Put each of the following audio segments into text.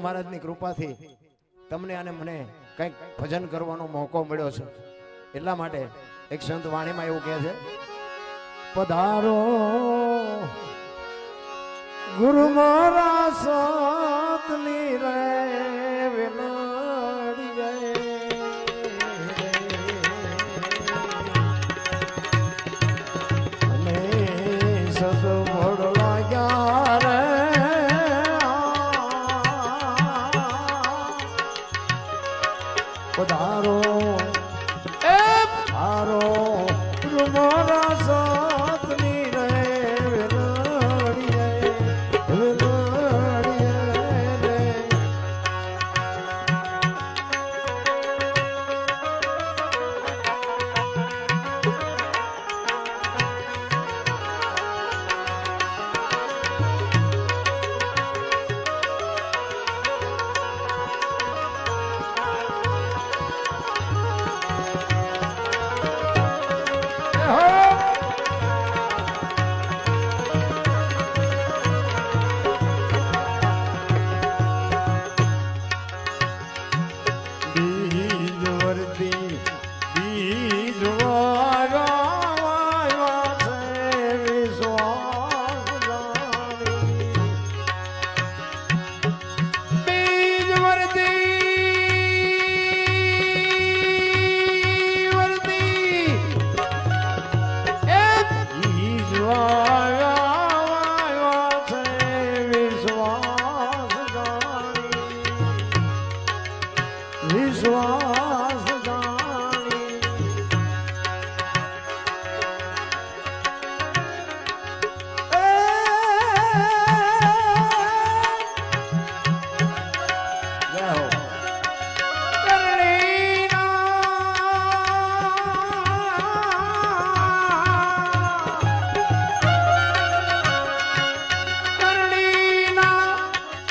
મહારાજની કૃપાથી તમને અને મને કંઈક ભજન કરવાનો મોકો મળ્યો છે, એટલા માટે એક સંત વાણીમાં એવું કહે છે, પધારો ગુરુ મારા સતની રે વિનડી અને સદ મોડલા યારે પધારો એ પધારો મારા સતની રે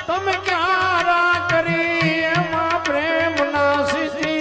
તમે ક્યારા કરી એમાં પ્રેમ ના સિદ્ધિ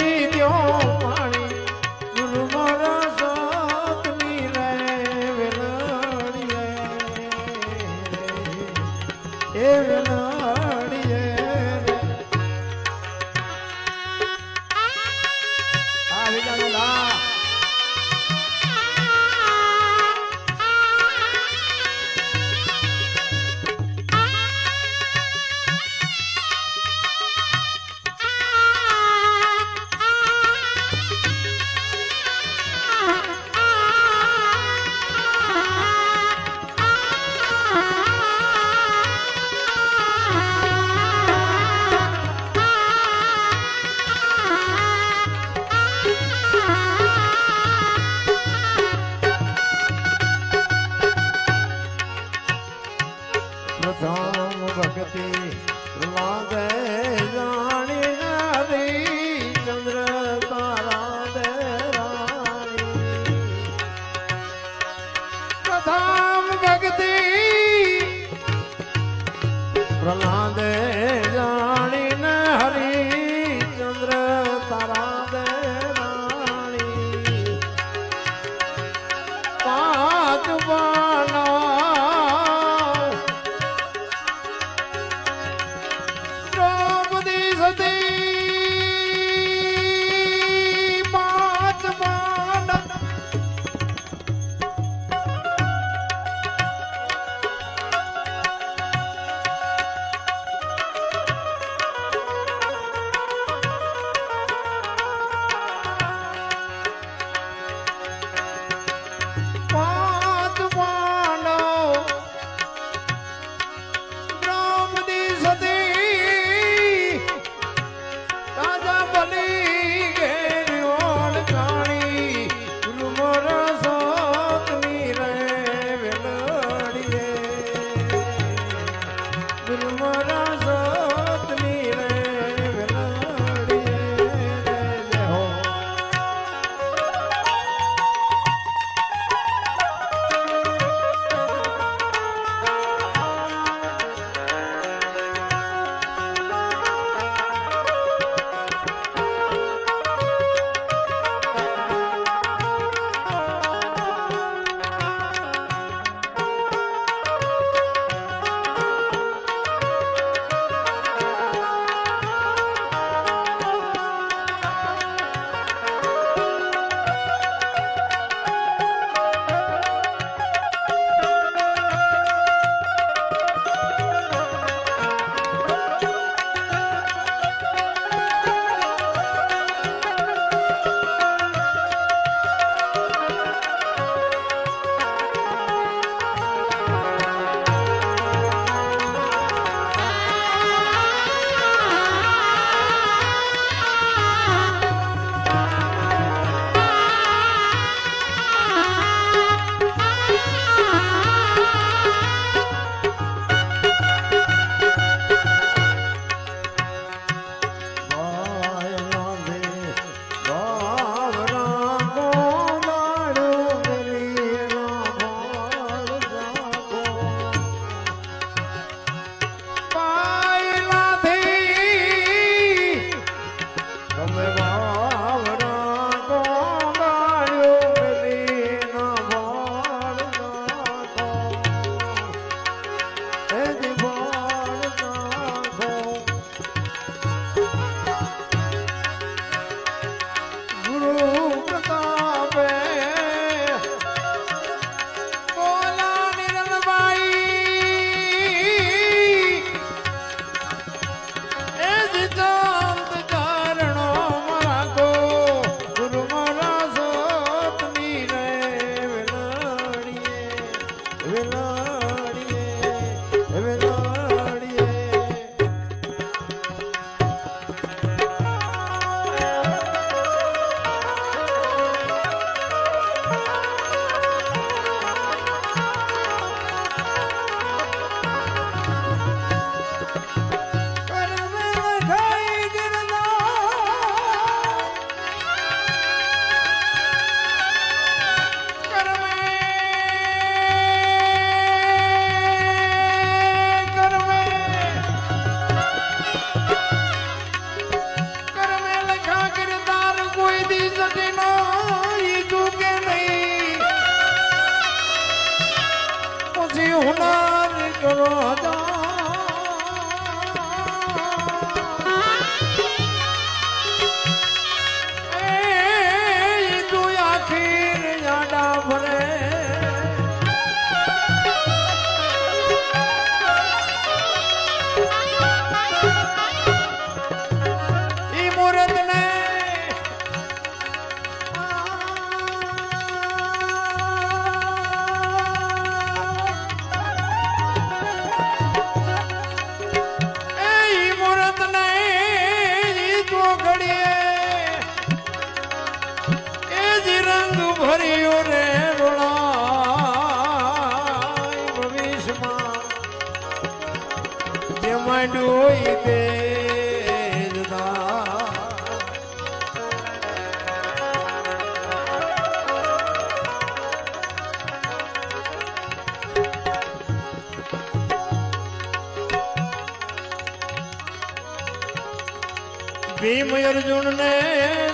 ભીમ અર્જુન ને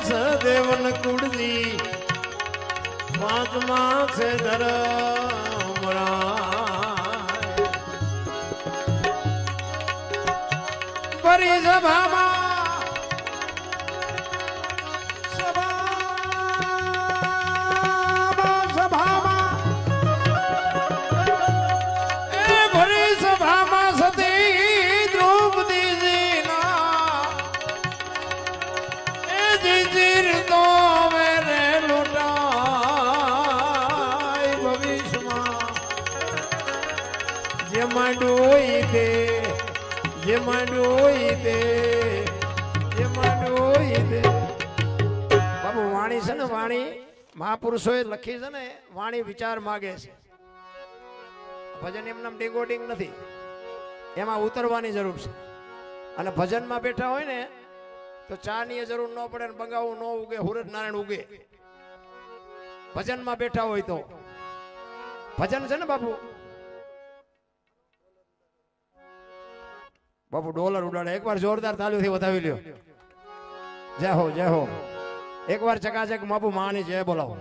સદેવન કુળજી પાંચમા છે ધર્મ પરી સભામાં બાબુ વાણી છે ને વાણી મહાપુરુષોએ લખી છે ને વાણી વિચાર માગે છે ભજન એમનામ ડિંગોડિંગ નથી એમાં ઉતરવાની જરૂર છે અને ભજનમાં બેઠા હોય ને તો ચા ની જરૂર ન પડે ને બંગાવું ન ઉગે હુરત નારાયણ ઉગે ભજનમાં બેઠા હોય તો ભજન છે ને બાપુ બાપુ ડોલર ઉડાડે એકવાર જોરદાર તાલીઓથી વધાવી લ્યો જય હો જય હો એકવાર ચકાચક બાપુ માની જય બોલાવો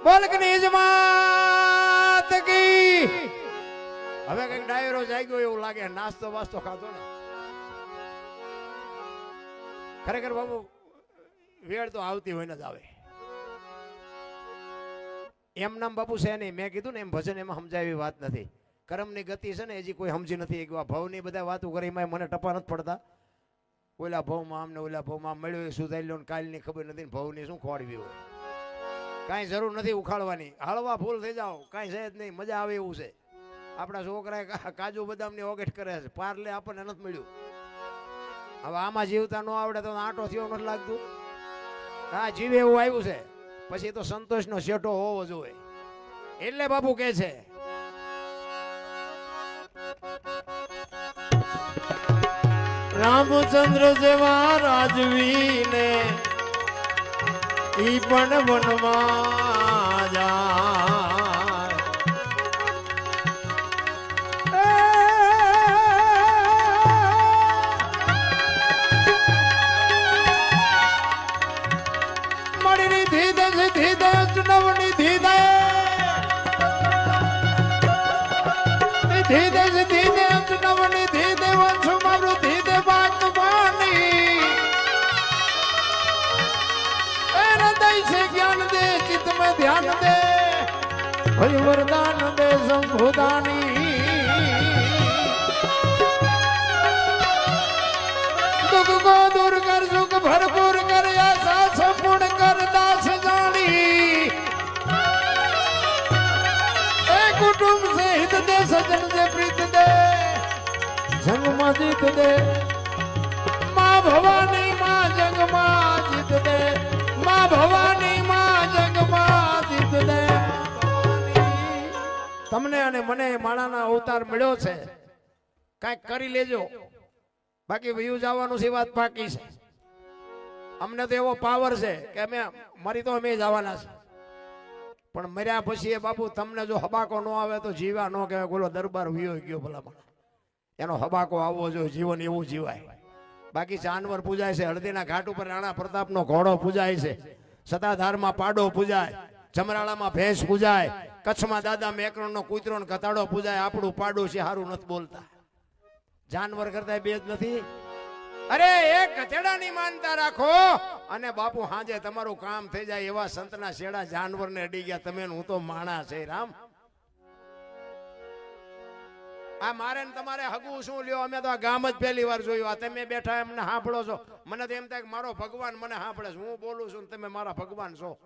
બોલ કે નિજ માત કી હવે કઈક ડાયરો જાગ્યો એવું લાગે નાસ્તો વાસ્તો ખાધો ને ખરેખર બાપુ વેળ તો આવતી હોય ને જ આવે એમ નામ બાપુ છે નહીં મેં કીધું ને એમ ભજન એમાં સમજાય વાત નથી કર્મની ગતિ છે ને હજી કોઈ સમજી નથી કે ભાવની બધા વાતો કરી મને ટપા નથી પડતા ઓલા ભાવમાં આમને ઓલા ભાવમાં મળ્યો એ સુધારી લો કાલની ખબર નથી ભાવની શું ખોડવી હોય કાંઈ જરૂર નથી ઉખાડવાની હળવા ફૂલ થઈ જાઓ કાંઈ છે જ નહીં મજા આવે એવું છે આપણા છોકરાએ કાજુ બદામની ઓગેટ કરે છે પાર્લે આપણને નથી મળ્યું હવે આમાં જીવતા ન આવડે તો આંટો થયો નથી લાગતું હા જીવે એવું આવ્યું છે પછી તો સંતોષનો શેઠો હોવો જોઈએ એટલે બાપુ કે છે રામચંદ્ર જેવા રાજવીને ઈ પણ વનમાં જાય મળી ધીદે ધીદે ચુનવણી ધીદે ધીદે ધીદે ચુનવણી ધીદે વંશુ મારું ધીદે બાત પાણી હૃદય से ज्ञान दे चित्त में ध्यान दे भय वरदान दे संभुदानी दुख को दूर कर सुख भरपूर कर आशा संपूर्ण कर दास जानी एक कुटुंब से हित दे सजन से प्रीत दे संग में जीत दे माँ भवानी माँ जग माँ जीत दे माँ भवानी माँ जग माँ जीत दे તમને અને મને માણાના અવતાર મળ્યો છે કાંઈક કરી લેજો બાકી વ્યૂ જવાનું છે વાત બાકી છે અમને તો એવો પાવર છે કે અમે મરી તો અમે જવાના છે પણ મર્યા પછી એ બાપુ તમને જો હબાકો ન આવે તો જીવા ન કહેવાય બોલો દરબાર વિયો ગયો ભલામણ એનો હબાકો આવવો જોઈએ જીવન એવું જીવાય બાકી જાનવર પૂજાય છે હળદીના ઘાટ ઉપર રાણા પ્રતાપનો ઘોડો પૂજાય છે સતાધારમાં પાડો પૂજાય જમરાળામાં ભેંસ પૂજાય, કચ્છમાં દાદા મેકરણનો કૂતરો ને કતાડો પૂજાય, આપણું પાડું છે હારું નથી બોલતા. જાનવર કરતા બે જ નથી. અરે એક ગધેડાની માનતા રાખો અને બાપુ હાજે તમારું કામ થઈ જાય. એવા સંતના શેડા જાનવરને અડી ગયા, તમે હું તો માણા છે રામ. આ મારે ને તમારે હગું શું લ્યો, અમે તો આ ગામ જ પહેલી વાર જોયું. આ તમે બેઠા એમને સાંભળો છો, મને તો એમ થાય કે મારો ભગવાન મને સાંભળે છે, હું બોલું છું તમે મારા ભગવાન છો.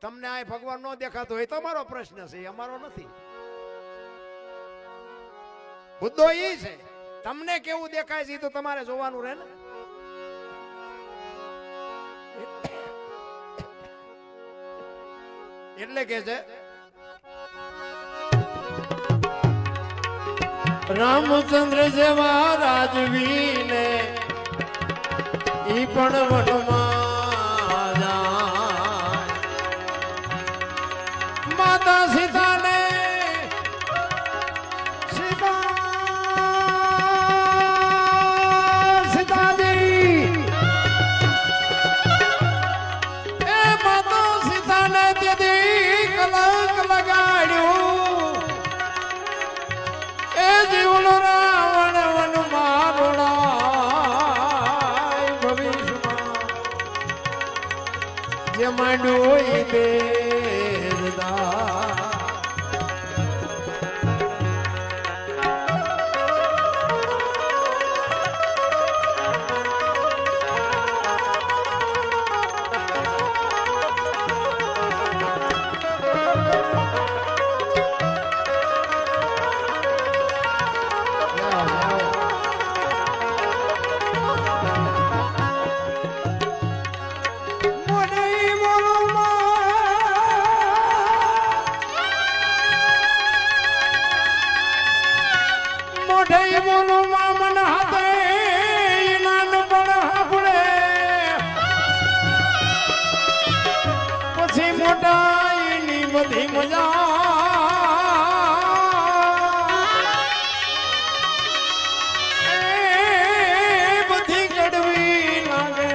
તમને આ ભગવાન ન દેખાતો એ તમારો પ્રશ્ન છે, એ અમારો નથી. મુદ્દો એ છે તમને કેવું દેખાય છે તો તમારે જોવાનું રહે ને. એટલે કે છે રામચંદ્ર જેવા રાજવીને ઈ પણ વનમાં જાય. માતા સીતાને સીતાજી એ માતા સીતાને તેથી કલંક લગાડ્યું. એ જીવનો રાવણ વન મારણાય ભવિષ્યમાં જે માંડ્યું એ દેવદા. બધી મજા બધી કડવી લાગે.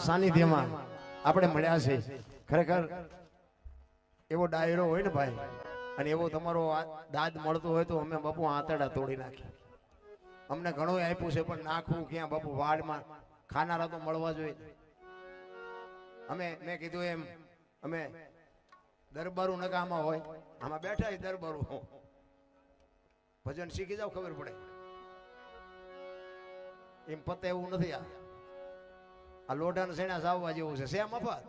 સાનિધ્યમાં આપણે મળ્યા છે. ખરેખર એવો ડાયરો હોય ને ભાઈ, અને એવો તમારો દાદ મળતો હોય તો અમે બાપુ આંતરડા તોડી નાખી. અમને ઘણું આપ્યું છે પણ નાખવું ક્યાં બાપુ, વાડમાં ખાનારા તો મળવા જોઈએ. મેં કીધું એમ અમે દરબારું નકામાં હોય, આમાં બેઠા દરબારું ભજન શીખી જાવ ખબર પડે. એમ પતે એવું નથી. આ લોઢાને સેણા સાવવા જેવું છે, સેમ મફત.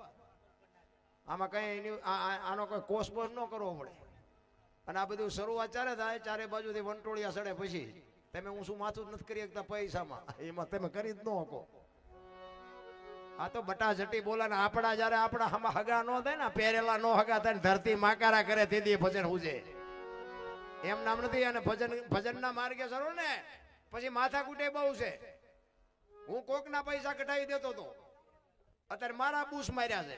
આમાં કઈ આનો કોઈ કોસ્પોસ ન કરવો પડે. અને આ બધું શરૂઆત ચારે થાય, ચારે બાજુથી વંટોળિયા સડે પછી તમે હું શું માથું નથી કરી શકતા પૈસામાં, એમાં તમે કરી જ ન શકો. આ તો બટા જટી બોલા ને આપણા જયારે આપણા આમાં હગા ન થાય ને, પહેરેલા નો હગા થાય, ધરતી માકારા કરે તેથી ભજન હુજે. એમ નામ નથી. અને ભજન ના માર્ગે સરો ને પછી માથા કૂટે બહુ છે. હું કોક ના પૈસા કઢાવી દેતો હતો, અત્યારે મારા બૂસ માર્યા છે.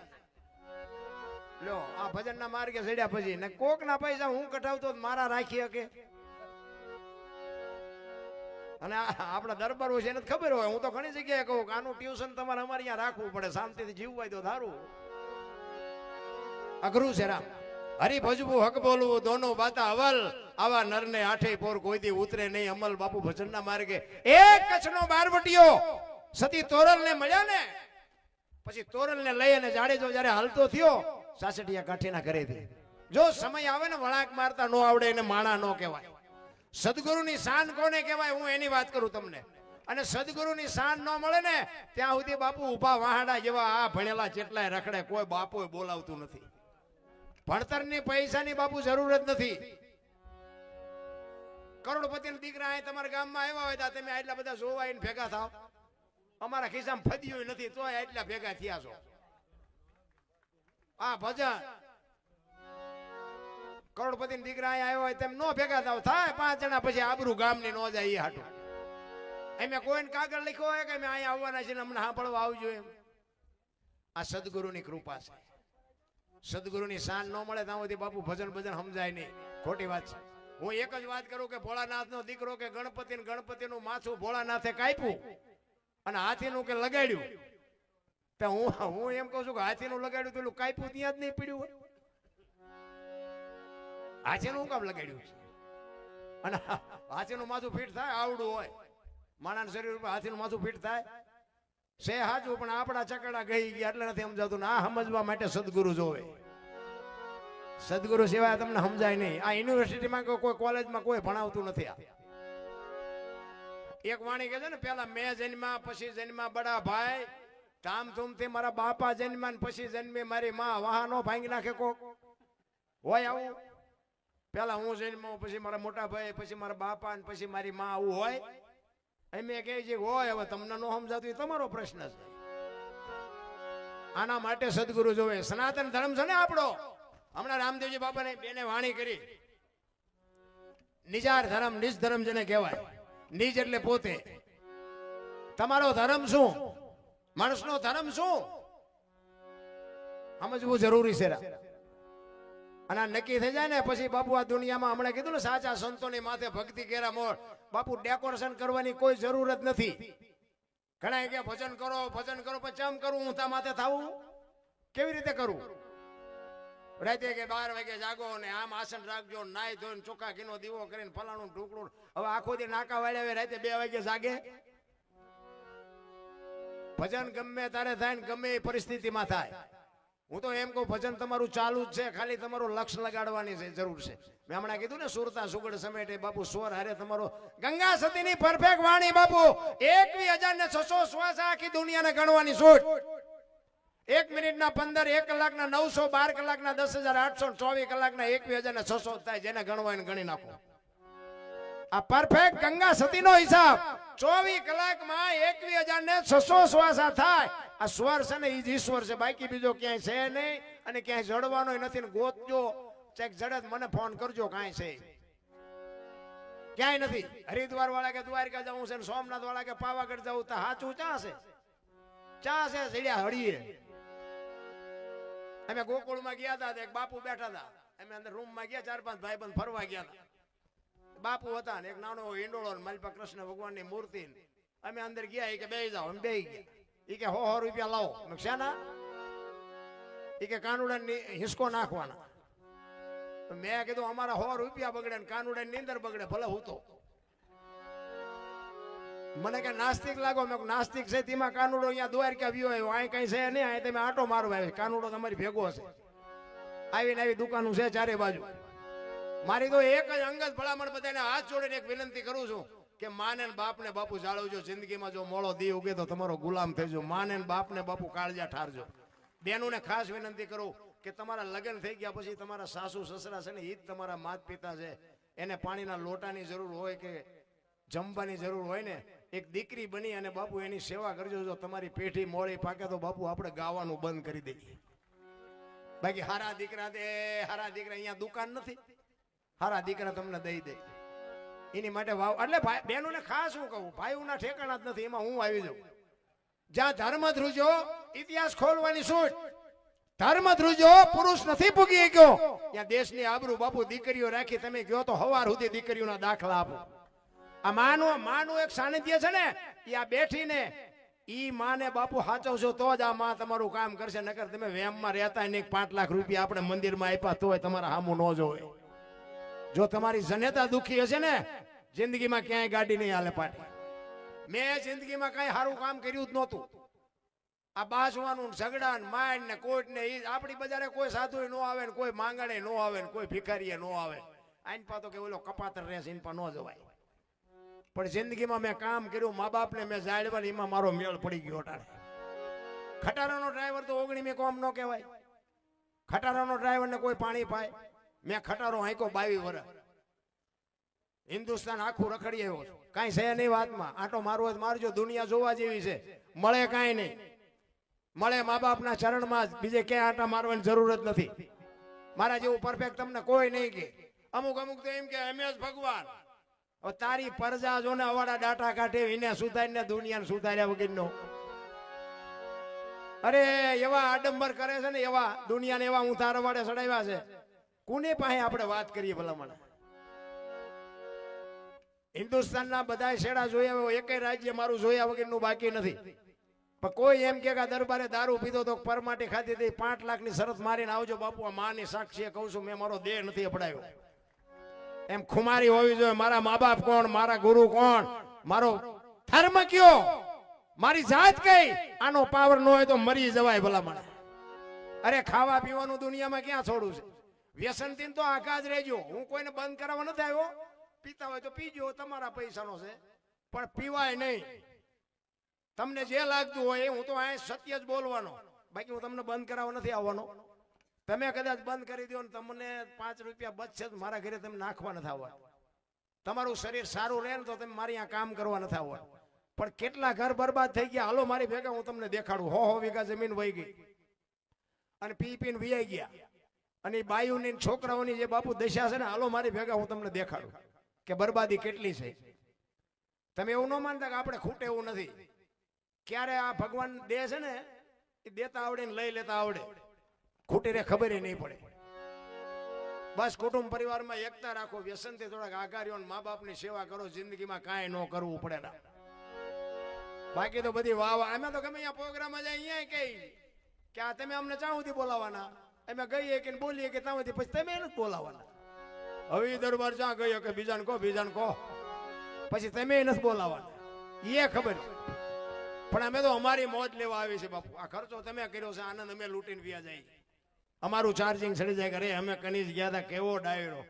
લ્યો આ ભજન ના માર્ગે ચડ્યા પછી ને કોક ના પૈસા હું કઢાવતો મારા રાખી શકે. અને આપણા દરબાર છે એને ખબર હોય. હું તો ઘણી જગ્યાએ કહું કે આનું ટ્યુશન તમારે અમારે અહીંયા રાખવું પડે, શાંતિથી જીવવાય તો સારું. અઘરું છે રામ. હરી ભજવું હક બોલવું દોનો બાતા અવલ આવા નરને આઠે પોર કોઈથી ઉતરે નહીં અમલ બાપુ ભજનના માર્ગે એક કચ્છનો બારવટીયો સતી તોરલને મળ્યા ને પછી તોરલને લઈ અને જાડેજો જ્યારે હાલતો થયો સાસઠિયા કાઠીના ઘરેથી જો સમય આવે ને વળાંક મારતા નો આવડે એને માણા નો કહેવાય સદગુરુની શાન કોને કહેવાય હું એની વાત કરું તમને અને સદગુરુની શાન ન મળે ને ત્યાં સુધી બાપુ ઉભા વાહડા જેવા આ ભણેલા જેટલાય રખડે કોઈ બાપુ બોલાવતું નથી ભણતરની પૈસાની બાપુ જરૂર જ નથી કરોડપતિના દીકરા અહીં તમારા ગામમાં આવ્યા હોય તો તમે આટલા બધા જોવા આવીને ભેગા થાવ અમારા ખિસ્સામાં ફદ્યું નથી તોય આટલા ભેગા થયા છો આ ભજન કરોડપતિના દીકરા અહીં આવ્યા હોય તેમ નો ભેગા થાવ થાય 5 જણા પછી આબરૂ ગામની નો જાય એ હાટું અમે કોઈને કાગળ લખ્યો હોય કે અમે અહીંયા આવવાના છે અમને સાંભળવા આવજો એમ આ સદગુરુની કૃપા છે સદગુરુની શાન ન મળે ત્યાં સુધી બાપુ ભજન સમજાય નહીં ખોટી વાત છે હું એક જ વાત કરું કે ભોળાનાથનો દીકરો કે ગણપતિનું માથું ભોળાનાથે કાપ્યું અને હાથીનું કે લગાડ્યું તો હું એમ કહું છું કે હાથીનું લગાડ્યું તો કાપ્યું ત્યાં જ નહીં પીડ્યું હોય હાથીનું હું કામ લગાડ્યું છે અને હાથીનું માથું ફીટ થાય આવડું હોય માણાના શરીર ઉપર હાથીનું માથું ફીટ થાય છે હાચું પણ આપણા ચકડા ગઈ ગયા એટલે નથી સમજાતું ને આ સમજવા માટે સદગુરુ જોવે સદગુરુ સિવાય તમને સમજાય નહીં આ યુનિવર્સિટીમાં કોઈ કોલેજમાં કોઈ ભણાવતું નથી આ એક વાણી કહે છે ને પેલા મેં જન્મ્યા પછી જન્મ્યા બડા ભાઈ ધામધૂમથી મારા બાપા જન્મ્યા ને પછી જન્મી મારી માં વાહનો ભાંગી નાખે કોક હોય આવું પેલા હું જન્મ્યો પછી મારા મોટા ભાઈ પછી મારા બાપા ને પછી મારી માં આવું હોય એમ કહે છે હોય હવે તમને નો સમજાતું એ તમારો પ્રશ્ન છે આના માટે સદગુરુ જોવે સનાતન ધર્મ છે ને આપણો હમણાં રામદેવજી બાપાને બેને વાણી કરી નિજાર ધર્મ નિજ ધર્મ જેને કહેવાય નિજ એટલે પોતે તમારો ધર્મ શું માણસનો ધર્મ શું સમજવું જરૂરી છે અને નક્કી થઈ જાય ને પછી બાપુ આ દુનિયામાં હમણાં કીધું ને સાચા સંતોની માથે ભક્તિ કેરા મોર બાપુ ડેકોરેશન કરવાની કોઈ જરૂર જ નથી ઘણા કે ભજન કરો પણ ચમ કરું હું તા માથે થાવું કેવી રીતે કરું રાતે કે 12 વાગે જાગો ને આમ આસન રાખજો નાઈ ધોઈને ચોખ્ખા ઘીનો દીવો કરીને ફલાણું ઢોકળું હવે આખો દી નાકા વાળ્યા રાતે 2 વાગે જાગે ભજન ગમે તારે થાય ને ગમે એ પરિસ્થિતિમાં થાય હું તો એમ કહું ભજન તમારું ચાલુ જ છે ખાલી તમારું લક્ષ લગાડવાની છે જરૂર છે મેં હમણાં કીધું ને સુરતા સુગડ સમેટે બાપુ સ્વર હારે તમારો ગંગા સતીની પરફેક્ટ વાણી બાપુ 21,600 શ્વાસ આખી દુનિયાને ગણવાની છૂટ 1 મિનિટના 15 1 કલાકના 900 12 કલાકના 10,824 કલાકના 21,600 થાય જેને ગણવાને ગણી નાખો આ પરફેક્ટ ગંગા સતીનો હિસાબ 24 કલાકમાં 21,600 શ્વાસ થાય આ સ્વર છે ને એ જ ઈશ્વર છે બાકી બીજો ક્યાંય છે નહીં અને ક્યાંય જડવાનો નથી ને ગોતજો ચેક જડે મને ફોન કરજો કાંઈ છે ક્યાંય નથી હરિદ્વાર વાળા કે દ્વારકા જવું છે સોમનાથ વાળા કે પાવાગઢ જવું તો સાચું ચા છે જડ્યા હળીએ અમે ગોકુળમાં ગયા હતા એક બાપુ બેઠા હતા અમે અંદર રૂમમાં ગયા 4-5 ભાઈબંધ ફરવા ગયા હતા બાપુ હતા ને એક નાનો ઈંડોળો માલપા કૃષ્ણ ભગવાનની મૂર્તિ અમે અંદર ગયા એ કે બેસી જાઓ અમે બેસી ગયા એ કે 100 રૂપિયા લાવો શાના એ કે કાનુડા હિસકો નાખવાના મેં કીધું અમારા 100 રૂપિયા બગડે ને કાનુડા ની અંદર બગડે ભલે હું તો મને કે નાસ્તિક લાગો મેં નાસ્તિક છે તેમાં કાનુડો અહીંયા દ્વારકા વ્યુ આવ્યો અહીં કઈ છે નહીં અહીં તમે આટો મારવા આવ્યો કાનુડો તમારી ભેગો હશે આવીને આવી દુકાનો છે ચારે બાજુ મારી તો એક જ અંગત ભલામણ બધાને હાથ જોડીને એક વિનંતી કરું છું કે માને ને બાપને બાપુ જાળવજો જિંદગીમાં જો મોળો દી ઉગે તો તમારો ગુલામ થઈજો માને ને બાપને બાપુ કાળજા ઠારજો બેનોને ખાસ વિનંતી કરું કે તમારા લગ્ન થઈ ગયા પછી તમારા સાસુ સસરા છે ને એ જ તમારા માત પિતા છે એને પાણીના લોટાની જરૂર હોય કે જમવાની જરૂર હોય ને એક દીકરી બની અને બાપુ એની સેવા કરજો જો તમારી પેઢી મોડી પાકે તો બાપુ આપણે ગાવાનું બંધ કરી દઈએ બાકી હારા દીકરા અહીંયા દુકાન નથી હારા દીકરા તમને દઈ દે એની માટે વાવ એટલે બહેનોને ખાસ હું કહું ભાઈઓના ઠેકાણા જ નથી એમાં હું આવી જાઉં જ્યાં ધર્મ ધ્રુજો ઇતિહાસ ખોલવાની છૂટ ધર્મ ધ્રુજો પુરુષ નથી પૂગી ગયો ત્યાં દેશની આબરૂ બાપુ દીકરીઓ રાખી તમે ગયો તો હવાર સુધી દીકરીઓના દાખલા આપો આ માનું એક સાનિધ્ય છે ને એ આ બેઠીને ઈ માને બાપુ સાચવશો તો જ આ માં તમારું કામ કરશે, નકર તમે વેમમાં રહેતા નહીં. 5 લાખ રૂપિયા આપણે મંદિરમાં આપ્યા તોય તમારા સામું ન જોવે. જો તમારી જનેતા દુખી હશે ને, જિંદગીમાં ક્યાંય ગાડી નહીં હાલે પાટી. મેં જિંદગીમાં કઈ સારું કામ કર્યું જ નહોતું. આ બાસવાનું ઝઘડા માર ને કોટ ને આપણી બજારે કોઈ સાધુ ન આવે ને કોઈ માંગણે ન આવે ને કોઈ ભિખારીએ ન આવે. આઈન પા તો કે ઓલો કપાતર રહેશે ઇન પા ન જવાય. પણ જિંદગીમાં મેં કામ કર્યું, મા બાપને મેં જાળવા, એમાં મારો મેળ પડી ગયો. અટાણે ખટારાનો ડ્રાઈવર તો 19 કોમ ન કહેવાય. ખટારાનો ડ્રાઈવર ને કોઈ પાણી પાય. મેં ખટારો હાંક્યો 22 વર્ષ. હિન્દુસ્તાન આખું રખડી આવ્યો છું. કાંઈ છે નહીં વાતમાં. આટો મારવો જ મારજો, દુનિયા જોવા જેવી છે. મળે કાંઈ નહીં, મળે મા બાપના ચરણમાં જ, બીજે ક્યાંય આટા મારવાની જરૂર જ નથી. મારા જેવું પરફેક્ટ તમને કોઈ નહીં કે. અમુક અમુક તો એમ કે અમે જ ભગવાન. તારી પરજા જો ને અવાડા ડાટા કાઢે એને સુધારીને દુનિયાને સુધાર્યા વગરનો. અરે એવા આડંબર કરે છે ને, એવા દુનિયાને એવા હું તારા વાડે ચડાવ્યા છે. કોની પાસે આપણે વાત કરીએ ભલામણ? હિન્દુસ્તાનના બધા શેડા જોયા, એકેય રાજ્ય મારું જોયા વગરનું બાકી નથી. પણ કોઈ એમ કે દરબારે દારૂ પીધો તો પરમાટી ખાધી હતી, 5 લાખની શરત મારીને આવજો બાપુ. આ માની સાક્ષીએ કહું છું, મેં મારો દેહ નથી અપડાયો. એમ ખુમારી હોવી જોઈએ. મારા મા બાપ કોણ, મારા ગુરુ કોણ, મારો ધર્મ કયો, મારી જાત કઈ, આનો પાવર ન હોય તો મરી જવાય ભલામણ. અરે ખાવા પીવાનું દુનિયામાં ક્યાં છોડું છે? વ્યસનથી તો આખા જ રહેજો. હું કોઈને બંધ કરાવવા નથી આવ્યો. પીતા હોય તો પીજો, તમારા પૈસાનો છે, પણ પીવાય નહીં. તમને જે લાગતું હોય એ, હું તો આ સત્ય જ બોલવાનો. બાકી હું તમને બંધ કરાવવા નથી આવવાનો. તમે કદાચ બંધ કરી દો ને તમને 5 રૂપિયા બચશે, મારા ઘરે તમે નાખવા નથી આવવા. તમારું શરીર સારું રહે ને તો તમે મારી આ કામ કરવા નથી આવવા. પણ કેટલા ઘર બરબાદ થઈ ગયા, હાલો મારી ભેગા, હું તમને દેખાડું. 100 વીઘા જમીન વહી ગઈ અને પી પીને વિયાઈ ગયા. અને બાયુની છોકરાઓની જે બાપુ દશા છે ને, હાલો મારી ભેગા, હું તમને દેખાડું કે બરબાદી કેટલી છે. તમે એવું ન માનતા કે આપણે ખૂટે એવું નથી. ક્યારે આ ભગવાન દે છે ને, એ દેતા આવડે ને લઈ લેતા આવડે. ખૂટી રે ખબર નહીં પડે. બસ કુટુંબ પરિવારમાં એકતા રાખો, વ્યસનથી થોડાક આઘાર્યો, મા બાપની સેવા કરો. જિંદગીમાં કાંઈ ન કરવું પડે ના. બાકી તો બધી વાહ. અમે તો ગમે અહીંયા પ્રોગ્રામમાં જાય અહીંયા કઈ કે આ તમે અમને ચાહુથી બોલાવાના, અમે ગઈએ કે બોલીએ કે તાવથી, પછી તમે નથી બોલાવાના. હવે દરબાર ચા ગયો કે બીજાને કહો, બીજાને કહો, પછી તમે નથી બોલાવાના. એ ખબર. પણ અમે તો અમારી મોજ લેવા આવી છે બાપુ. આ ખર્ચો તમે કર્યો છે, આનંદ અમે લૂંટીને વ્યા જાય. અમારું ચાર્જિંગ ચડી જાય. અરે અમે કનીજ ગયા હતા, કેવો ડાયરો,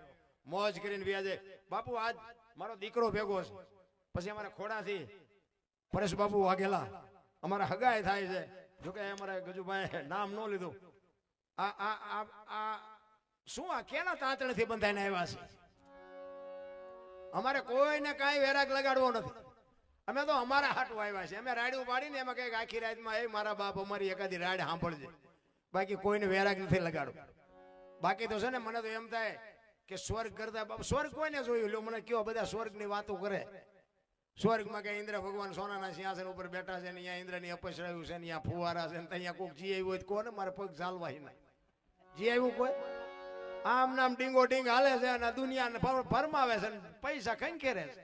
મોજ કરીને વ્યા જાય બાપુ. આજ મારો દીકરો ભેગો છે, પછી અમારા ખોડાથી પરેશ બાપુ વાઘેલા અમારા હગાઈ થાય છે. જોકે અમારા ગજુભાઈ નામ ન લીધું. આ શું આ કેના તાંતણથી બંધાઈને આવ્યા છે? અમારે કોઈને કાંઈ વેરાગ લગાડવો નથી. અમે તો અમારા હાટું આવ્યા છે. અમે રાડ્યું પાડીને એમાં કઈક આખી રાતમાં એ મારા બાપ અમારી એકાદી રાડ સાંભળજે. બાકી કોઈને વેરાગ નથી લગાડો. બાકી તો છે ને, મને તો એમ થાય કે સ્વર્ગ કરતા બાપ, સ્વર્ગ કોઈને જોયું લો મને કયો. બધા સ્વર્ગની વાતો કરે. સ્વર્ગમાં કે ઇન્દ્ર ભગવાન સોનાના સિંહાસન ઉપર બેઠા છે ને, અહીંયા ઇન્દ્રની અપસરાયું છે ને, અહીંયા ફુવારા છે ને, અહીંયા કોઈક જી આવ્યું હોય કોને મારે પગ ચાલવા ના જી આવ્યું કોઈ. આમ નામ ડીંગો ડીંગ હાલે છે અને દુનિયાને ફરમાવે છે ને પૈસા ખંખેરે છે.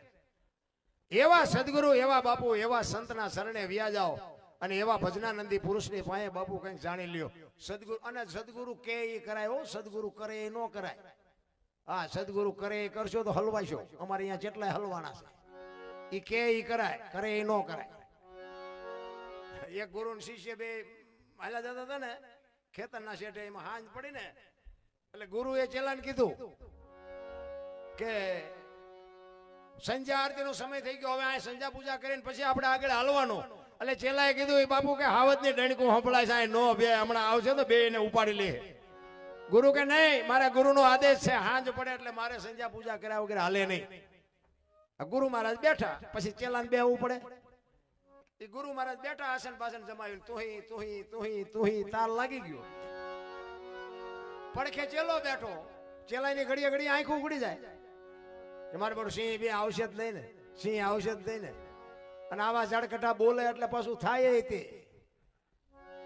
એવા સદગુરુ, એવા બાપુ, એવા સંતના શરણે વ્યા જાઓ અને એવા ભજનાનંદી પુરુષની પાસે બાપુ કંઈક જાણી લ્યો. સદગુરુ અને સદગુરુ કે એ કરાય હો, સદગુરુ કરે એ ન કરાય. હા, સદગુરુ કરે એ કરશો તો હલવાશો. અમારે અહીંયા જેટલાય હલવાના છે. એ કે એ કરાય, કરે એ ન કરાય. એક ગુરુ શિષ્ય બે હાલા જતા હતા ને ખેતરના શેઠે, એમાં હાંજ પડી ને એટલે ગુરુએ ચેલાને કીધું કે સંધ્યા આરતી નો સમય થઈ ગયો, હવે આ સંધ્યા પૂજા કરીને પછી આપણે આગળ હાલવાનું. એટલે ચેલાએ કીધું એ બાપુ કે હાવજની ડણકું સંભળાય છે, નો બે હમણાં આવશે તો બે એને ઉપાડી લે. ગુરુ કે નહીં, મારા ગુરુનો આદેશ છે, હાંજ પડે એટલે મારે સંધ્યા પૂજા કર્યા વગર હાલે નહીં. ગુરુ મહારાજ બેઠા, પછી ચેલાને બેહવું પડે. એ ગુરુ મહારાજ બેઠા, આસન પાસન જમાવ્યું, તુહી તાર લાગી ગયો. પડખે ચેલો બેઠો, ચેલાની ઘડીએ ઘડી આંખું ઉગડી જાય. મારે બરું સિંહ બે આવશે જ નહીં ને, સિંહ આવશે જ નહીં ને. અને આવા ઝાડકટા બોલે એટલે પાછું થાય તે.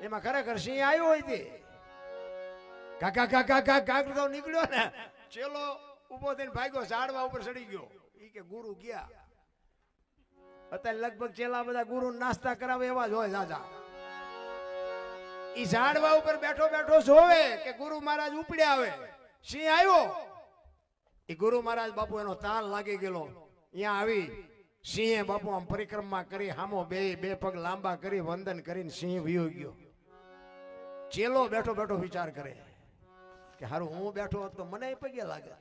એમાં ખરેખર સિંહ આવ્યો હોય તે કાકા કાકા કાકા તો નીકળ્યો ને, ચેલો ઉભો થઈને ભાગ્યો, ઝાડવા ઉપર ચડી ગયો. ઈ કે ગુરુ ગયા. અત્યારે લગભગ ચેલા બધા ગુરુ નાસ્તા કરાવે એવા જ હોય દાદા. ઈ ઝાડવા ઉપર બેઠો બેઠો જોવે કે ગુરુ મહારાજ ઉપડ્યા આવે, સિંહ આવ્યો. એ ગુરુ મહારાજ બાપુ એનો તાલ લાગી ગયેલો. અહીંયા આવી સિંહે બાપુ આમ પરિક્રમા કરી હામો બે પગ લાંબા કરી વંદન કરીને સિંહ વિયો ગયો. ચેલો બેઠો બેઠો વિચાર કરે કે હારું હું બેઠો હોત તો મને પગે લાગે,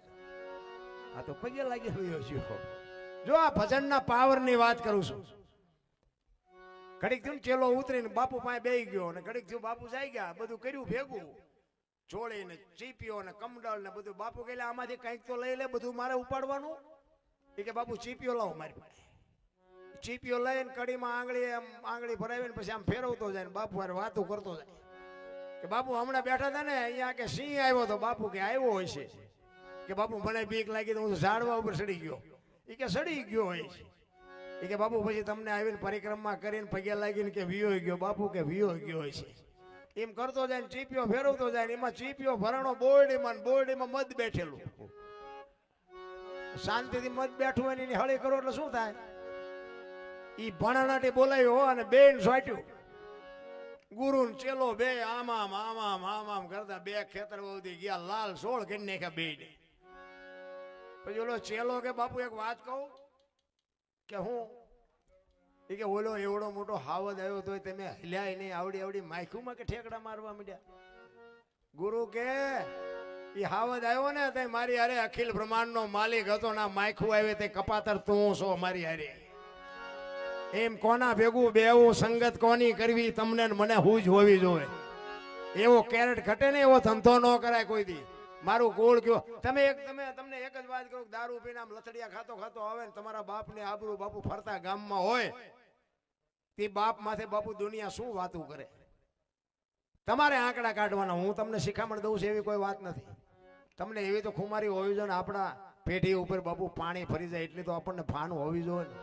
આ તો પગે લાગી રહ્યો છું. જો આ ભજનના પાવરની વાત કરું છું. ઘડીક થયું ચેલો ઉતરીને બાપુ પાસે બેસી ગયો ને ઘડીક થયું બાપુ જાય ગયા, બધું કર્યું ભેગું, ચોળી ને ચીપીઓ ને કમડળ ને બધું. બાપુ કહે આમાંથી કંઈક તો લઈ લે, બધું મારે ઉપાડવાનું. એ કે બાપુ ચીપીઓ લાવો મારી પાસે. ચીપીઓ લઈને કડીમાં આંગળી ભરાવીને પછી આમ ફેરવતો જાય ને બાપુ હારે વાતો કરતો જાય કે બાપુ હમણાં બેઠા હતા ને અહીંયા કે સિંહ આવ્યો તો. બાપુ કે આવ્યો હોય છે કે બાપુ મને બીક લાગી તો હું ઝાડવા ઉપર સડી ગયો. એ કે સડી ગયો હોય છે. એ કે બાપુ પછી તમને આવીને પરિક્રમા કરીને પગે લાગીને કે વિયો ગયો. બાપુ કે વિયો ગયો હોય છે. એમ કરતો જાય ને ચીપીઓ ફેરવતો જાય ને એમાં ચીપીઓ ભરાણો બોરડીમાં મધ બેઠેલું. શાંતિથી મધ બેઠું હોય ને એની હળી કરો એટલે શું થાય? ઈ ભણાનાટી બોલાવ્યો અને બેન સોટ્યું. ગુરુ ચેલો બે આમામ કરતા બે ખેતર સુધી ગયા, લાલ સોળ કરી નાખ્યા બે ને. પછી ઓલો ચેલો કે બાપુ એક વાત કહું કે હું એ કે ઓલો એવડો મોટો હાવદ આવ્યો તો તમે હલ્યા નહીં, આવડી માયખુમાં કે ઠેકડા મારવા માંડ્યા. ગુરુ કે એ હાવદ આવ્યો ને તે મારી હારે અખિલ બ્રહ્માંડ નો માલિક હતો ના માયખું આવે તે કપાતર તું છો મારી હારે. એમ કોના ભેગું બેવું સંગત કોની કરવી તમને મને હું જ હોવી જોઈએ. એવો કેરેટ ઘટે ને એવો ધંધો ન કરાય કોઈ દી. મારું ગોળ કયો તમને એક જ વાત કહું, દારૂ પીને આમ લથડિયા ખાતો આવે ને તમારા બાપ ને આબરૂ બાપુ ફરતા ગામમાં હોય તે બાપ માથે બાપુ દુનિયા શું વાતું કરે. તમારે આંકડા કાઢવાના. હું તમને શિખામણ દઉં છું એવી કોઈ વાત નથી. તમને એવી તો ખુમારી હોવી જોઈએ ને આપણા પેઢી ઉપર બાપુ પાણી ફરી જાય એટલી તો આપણને ભાન હોવી જોઈએ ને.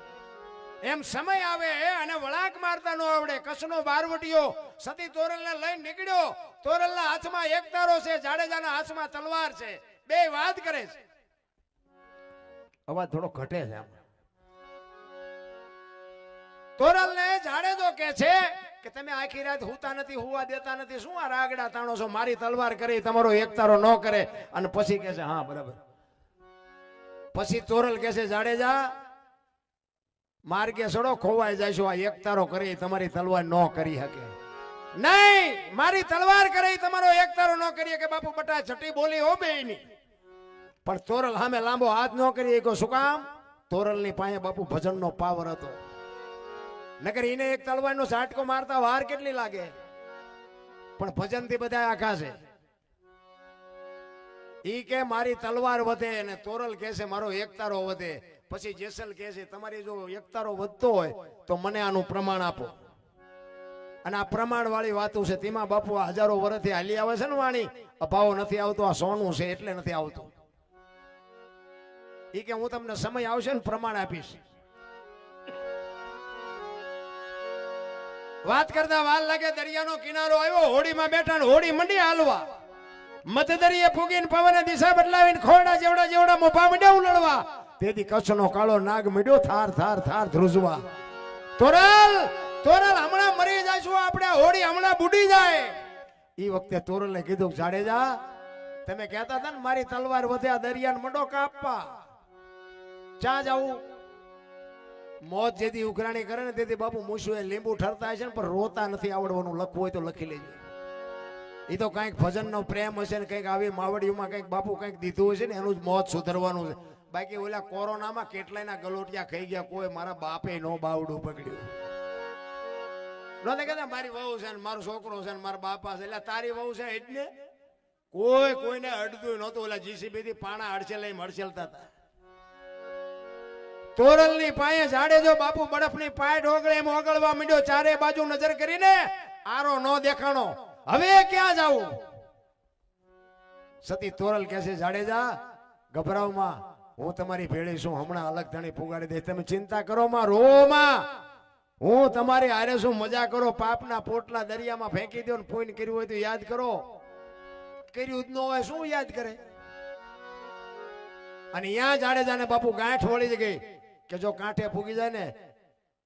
એમ સમય આવે અને વળાંક મારતા નો આવડે. કચ્છનો બારવટીયો સતી તોરલને લઈને નીકળ્યો. તોરલના હાથમાં એક તારો છે, જાડેજાના હાથમાં તલવાર છે. બે વાત કરે છે. અવાજ થોડો ઘટે છે. તોરલને જાડેજો કે છે કે તમે આખી રાત હુતા નથી, હુવા દેતા નથી, શું આ રાગડા તાણો છો? મારી તલવાર કરી તમારો એક તારો ન કરે. અને પછી કે છે હા બરાબર. પછી તોરલ કે છે જાડેજા માર્ગે સડો ખોવાઈ જાય છો, આ એક તારો કરી તમારી તલવાર ન કરી શકે નહીં. મારી તલવાર કરી તમારો એક તારો ન કરી કે બાપુ બટા છઠ્ઠી બોલી હો બે ની. પણ તોરલ સામે લાંબો હાથ ન કરી શકો. શું કામ? તોરલ ની પાસે બાપુ ભજન નો પાવર હતો. નકર એને એક તલવાર નો ઝાટકો મારતા વાર કેટલી લાગે? પણ ભજન થી બધા આખા છે. ઈ કે મારી તલવાર વધે અને તોરલ કે છે મારો એક તારો વધે. પછી જેસલ કહે છે તમારી જો એકતારો વધતો હોય તો મને આનું પ્રમાણ આપો. અને આ પ્રમાણ વાળી વાતો છે તેમાં બાપુ આ હજારો વર્ષથી હાલી આવે છે ને વાણી. અભાવ નથી આવતો, આ સોનું છે એટલે નથી આવતું. એ કે હું તમને સમય આવશે ને પ્રમાણ આપીશ. વાત કરતા વાર લાગે દરિયાનો કિનારો આવ્યો. હોડીમાં બેઠા ને હોડી મંડી હાલવા. મધદરિયે ફૂગીને પવને દિશા બદલાવીને ખોરડા જેવડા મોભા મંડ્યા ઉલળવા. તેથી કચ્છનો કાળો નાગ મળ્યો થાર ધ્રુજવા. તોરલ હમણાં મરી જઈશું આપણે, હોડી હમણાં બુડી જાય. એ વખતે તોરલને કીધું જાડેજા તમે કહેતા હતા ને મારી તલવાર વધ્યા દરિયાને મંડો કાપવા. ક્યાં જાવું? મોત જેથી ઉઘરાણી કરે ને તેથી બાપુ મૂછું એ લીંબુ ઠરતા છે ને પણ રોતા નથી આવડવાનું. લખવું હોય તો લખી લેજો. એ તો કઈક ભજન નો પ્રેમ હશે ને કઈક આવી માવડીઓમાં કઈક બાપુ કઈક દીધું હશે ને એનું જ મોત સુધરવાનું છે. બાકી ઓલા કોરોનામાં કેટલાયના ગલોટિયા ખાઈ ગયા. કોઈ મારા બાપે નો બાવડું પકડ્યું નહોતા કહેતા મારી વહુ છે ને મારો છોકરો છે ને મારા બાપા છે. એટલે તારી વહુ છે એટલે કોઈને અડતું નહોતું. ઓલા જીસીબી થી પાણા અડચે લઈ મડચેલતા હતા. તોરલ ની પાયે જાડેજો બાપુ બરફ ની પાય ઓગળે એમ ઓગળવા માંડ્યો. ચારે બાજુ નજર કરીને આરો નો દેખાણો. હવે ક્યાં જાવું? સતી તોરલ કહે છે જાડેજા ગભરાવમાં હું તમારી ભેળી છું. હમણાં અલગ ધણી પુગાડી દઈશ. તમે ચિંતા કરો માં, રો માં. હું તમારી હારે શું? મજા કરો. પાપના પોટલા દરિયામાં ફેંકી દો ને ફોન કર્યું હોય તો યાદ કરો. કર્યું જ ન હોય શું યાદ કરે? અને અહીંયા જાડેજાને બાપુ ગાંઠ વળી ગઈ કે જો કાંઠે ફૂગી જાય ને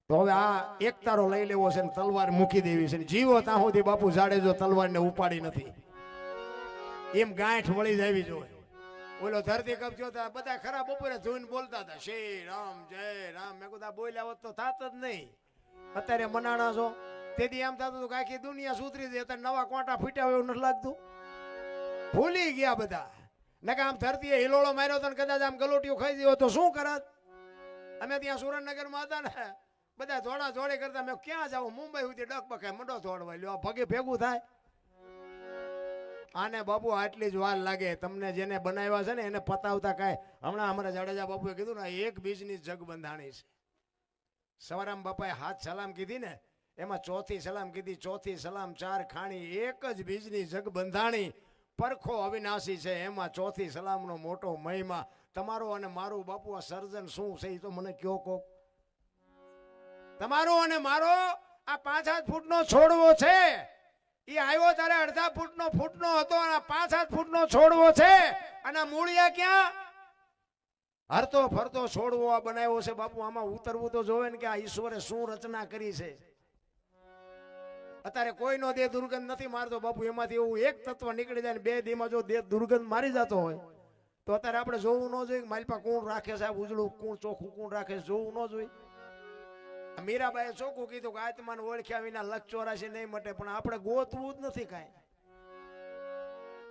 તો હવે આ એક તારો લઈ લેવો છે ને તલવાર મૂકી દેવી છે. જીવો ત્યાં સુધી બાપુ જાડેજો તલવારને ઉપાડી નથી. એમ ગાંઠ વળી જાવી જોઈએ. ઓલો ધરતી કબજો હતા બધા ખરા બપોરે જોઈને બોલતા હતા શ્રી રામ જય રામ. મેં કીધું બોલ્યા હોત તો થાત જ નહીં. અત્યારે મનાણા છો તેથી એમ થતું હતું કે આખી દુનિયા સુધરી જાય. અત્યારે નવા કોટા ફૂટ્યા હોય એવું નથી લાગતું. ભૂલી ગયા બધા. નકા આમ ધરતીએ હિલોળો માર્યો તો કદાચ આમ ગલોટીઓ ખાઈ ગયો તો શું કરત. અમે ત્યાં સુરેન્દ્રનગરમાં હતા ને બધા જોડા જોડે કરતા. મેં ક્યાં જાવ મુંબઈ સુધી ડગબગે મંડો દોડવા લ્યો ભગે ભેગું થાય. આને બાપુ આટલી જ વાર લાગે. તમને જેને બનાવ્યા છે ને એને પતાવતા કાંઈ. હમણાં અમારા જાડેજા બાપુએ કીધું ને એક બીજની જગ બંધાણી છે. સવારામ બાપાએ હાથ સલામ કીધી ને એમાં ચોથી સલામ કીધી. ચોથી સલામ ચાર ખાણી એક જ બીજની જગ બંધાણી પરખો અવિનાશી છે. એમાં ચોથી સલામનો મોટો મહિમા. તમારો અને મારું બાપુ આ સર્જન શું છે એ તો મને કયો કોક. તમારો અને મારો આ 5-7 ફૂટનો છોડવો છે. એ આવ્યો ત્યારે અડધા ફૂટનો હતો અને 5-7 ફૂટનો છોડવો છે. અને મૂળિયા ક્યાં હરતો ફરતો છોડવો આ બનાવ્યો છે. બાપુ આમાં ઉતરવું તો જોવે ને કે આ ઈશ્વરે શું રચના કરી છે. અત્યારે કોઈનો દેહ દુર્ગંધ નથી મારતો બાપુ. એમાંથી એવું એક તત્વ નીકળી જાય ને 2 દીમાં જો દેહ દુર્ગંધ મારી જતો હોય તો અત્યારે આપણે જોવું ન જોઈએ માલપા કોણ રાખે છે, ઉજળું કોણ ચોખ્ખું કોણ રાખે છે, જોવું ન જોઈએ. મીરાબાઈએ ચોખ્ખું કીધું કે આત્માને ઓળખ્યા વિના લક્ષ 84 નહીં મટે. પણ આપણે ગોતવું જ નથી કાંઈ.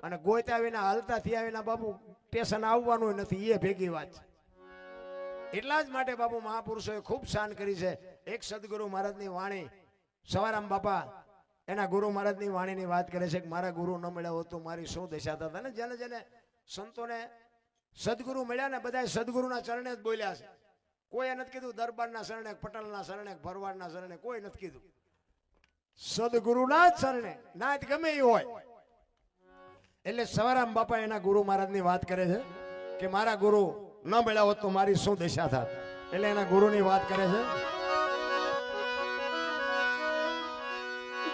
અને ગોત્યા વિના હલતા થયા વિના બાપુ સ્ટેશન આવવાનું નથી. એ ભેગી વાત છે. એટલા જ માટે બાપુ મહાપુરુષોએ ખૂબ શાન કરી છે. એક સદગુરુ મહારાજની વાણી સવારામ બાપા એના ગુરુ મહારાજની વાણીની વાત કરે છે કે મારા ગુરુ ન મળ્યા હોત તો મારી શું દશા થતા. ને જેને જેને સંતોને સદગુરુ મળ્યા ને બધા સદગુરુના ચરણે જ બોલ્યા છે. કોઈ નથી કીધું દરબારના શરણે, પટેલના શરણે, ભરવાડના શરણે, કોઈ નથી કીધું. સદગુરુના જ શરણે ના ગમે એ હોય. એટલે સવારામ બાપા એના ગુરુ મહારાજની વાત કરે છે કે મારા ગુરુ ન મળ્યા હોત તો મારી શું દશા થાત. એટલે એના ગુરુની વાત કરે છે.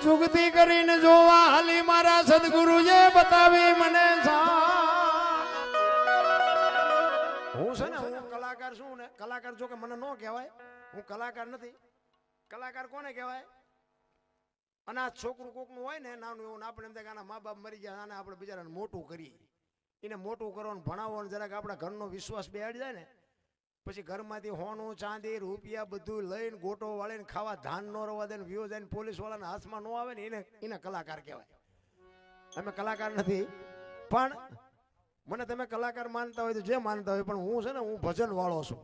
જુગતી કરીને જોવા હાલી મારા સદગુરુએ બતાવી મને. હું છે ને હું કલાકાર છું ને. કલાકાર જો કે મને ન કહેવાય. હું કલાકાર નથી. કલાકાર કોને કહેવાય? અને આ છોકરું કોકનું હોય ને નાનું એવું આપણે એમ થાય કે આના મા બાપ મરી ગયા આને આપણે બિચારાને મોટું કરીએ. એને મોટું કરવાનું ભણાવવાનું જરાક આપણા ઘરનો વિશ્વાસ બેહાડી જાય ને પછી ઘરમાંથી હોનું ચાંદી રૂપિયા બધું લઈને ગોટો વાળીને ખાવા ધાન ન રવા દે ને વ્યૂ જાય પોલીસ વાળાના હાથમાં ન આવે ને એને કલાકાર કહેવાય. અમે કલાકાર નથી. પણ મને તમે કલાકાર માનતા હોય તો જે માનતા હોય પણ હું છે ને હું ભજન વાળો છું.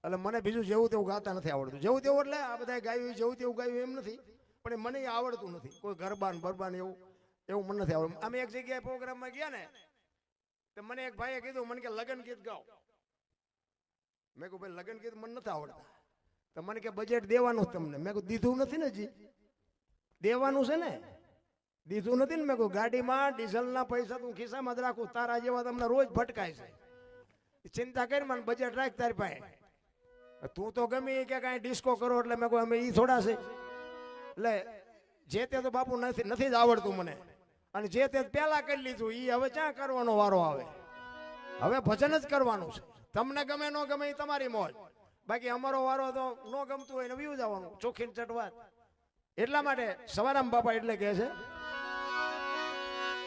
એટલે મને બીજું જેવું તેવું ગાતા નથી આવડતું. જેવું તેવું એટલે આ બધા ગાયું જેવું તેવું ગાયું એમ નથી. પણ મને એ આવડતું નથી. કોઈ ગરબાન બરબાન એવું મને નથી આવડતું. અમે એક જગ્યાએ પ્રોગ્રામમાં ગયા ને તો મને એક ભાઈએ કીધું મને કે લગ્ન ગીત ગાઓ. મેં કહ્યું ભાઈ લગ્ન ગીત મને નથી આવડતા. તો મને કે બજેટ દેવાનું તમને. મેં કહ્યું દીધું નથી ને જી. દેવાનું છે ને. દીધું નથી ને. મેં કહ્યું ગાડીમાં ડીઝલના પૈસા તું ખિસ્સામાં જ રાખું. તારા જેવા તમને રોજ ભટકાય છે. ચિંતા કરી મને બજેટ રાખ તારી પાસે. તું તો ગમે કે કાંઈ ડિસ્કો કરો એટલે મેં કહ્યું અમે એ થોડા છે. એટલે જે તે તો બાપુ નથી જ આવડતું મને. અને જે તે પેલા કરી લીધું એ હવે ક્યાં કરવાનો વારો આવે. હવે ભજન જ કરવાનું છે. તમને ગમે ન ગમે એ તમારી મોજ. બાકી અમારો વારો તો ન ગમતું હોય ને વ્યુ જવાનું ચોખ્ખી ચટવાત. એટલા માટે સવારામ બાપા એટલે કહે છે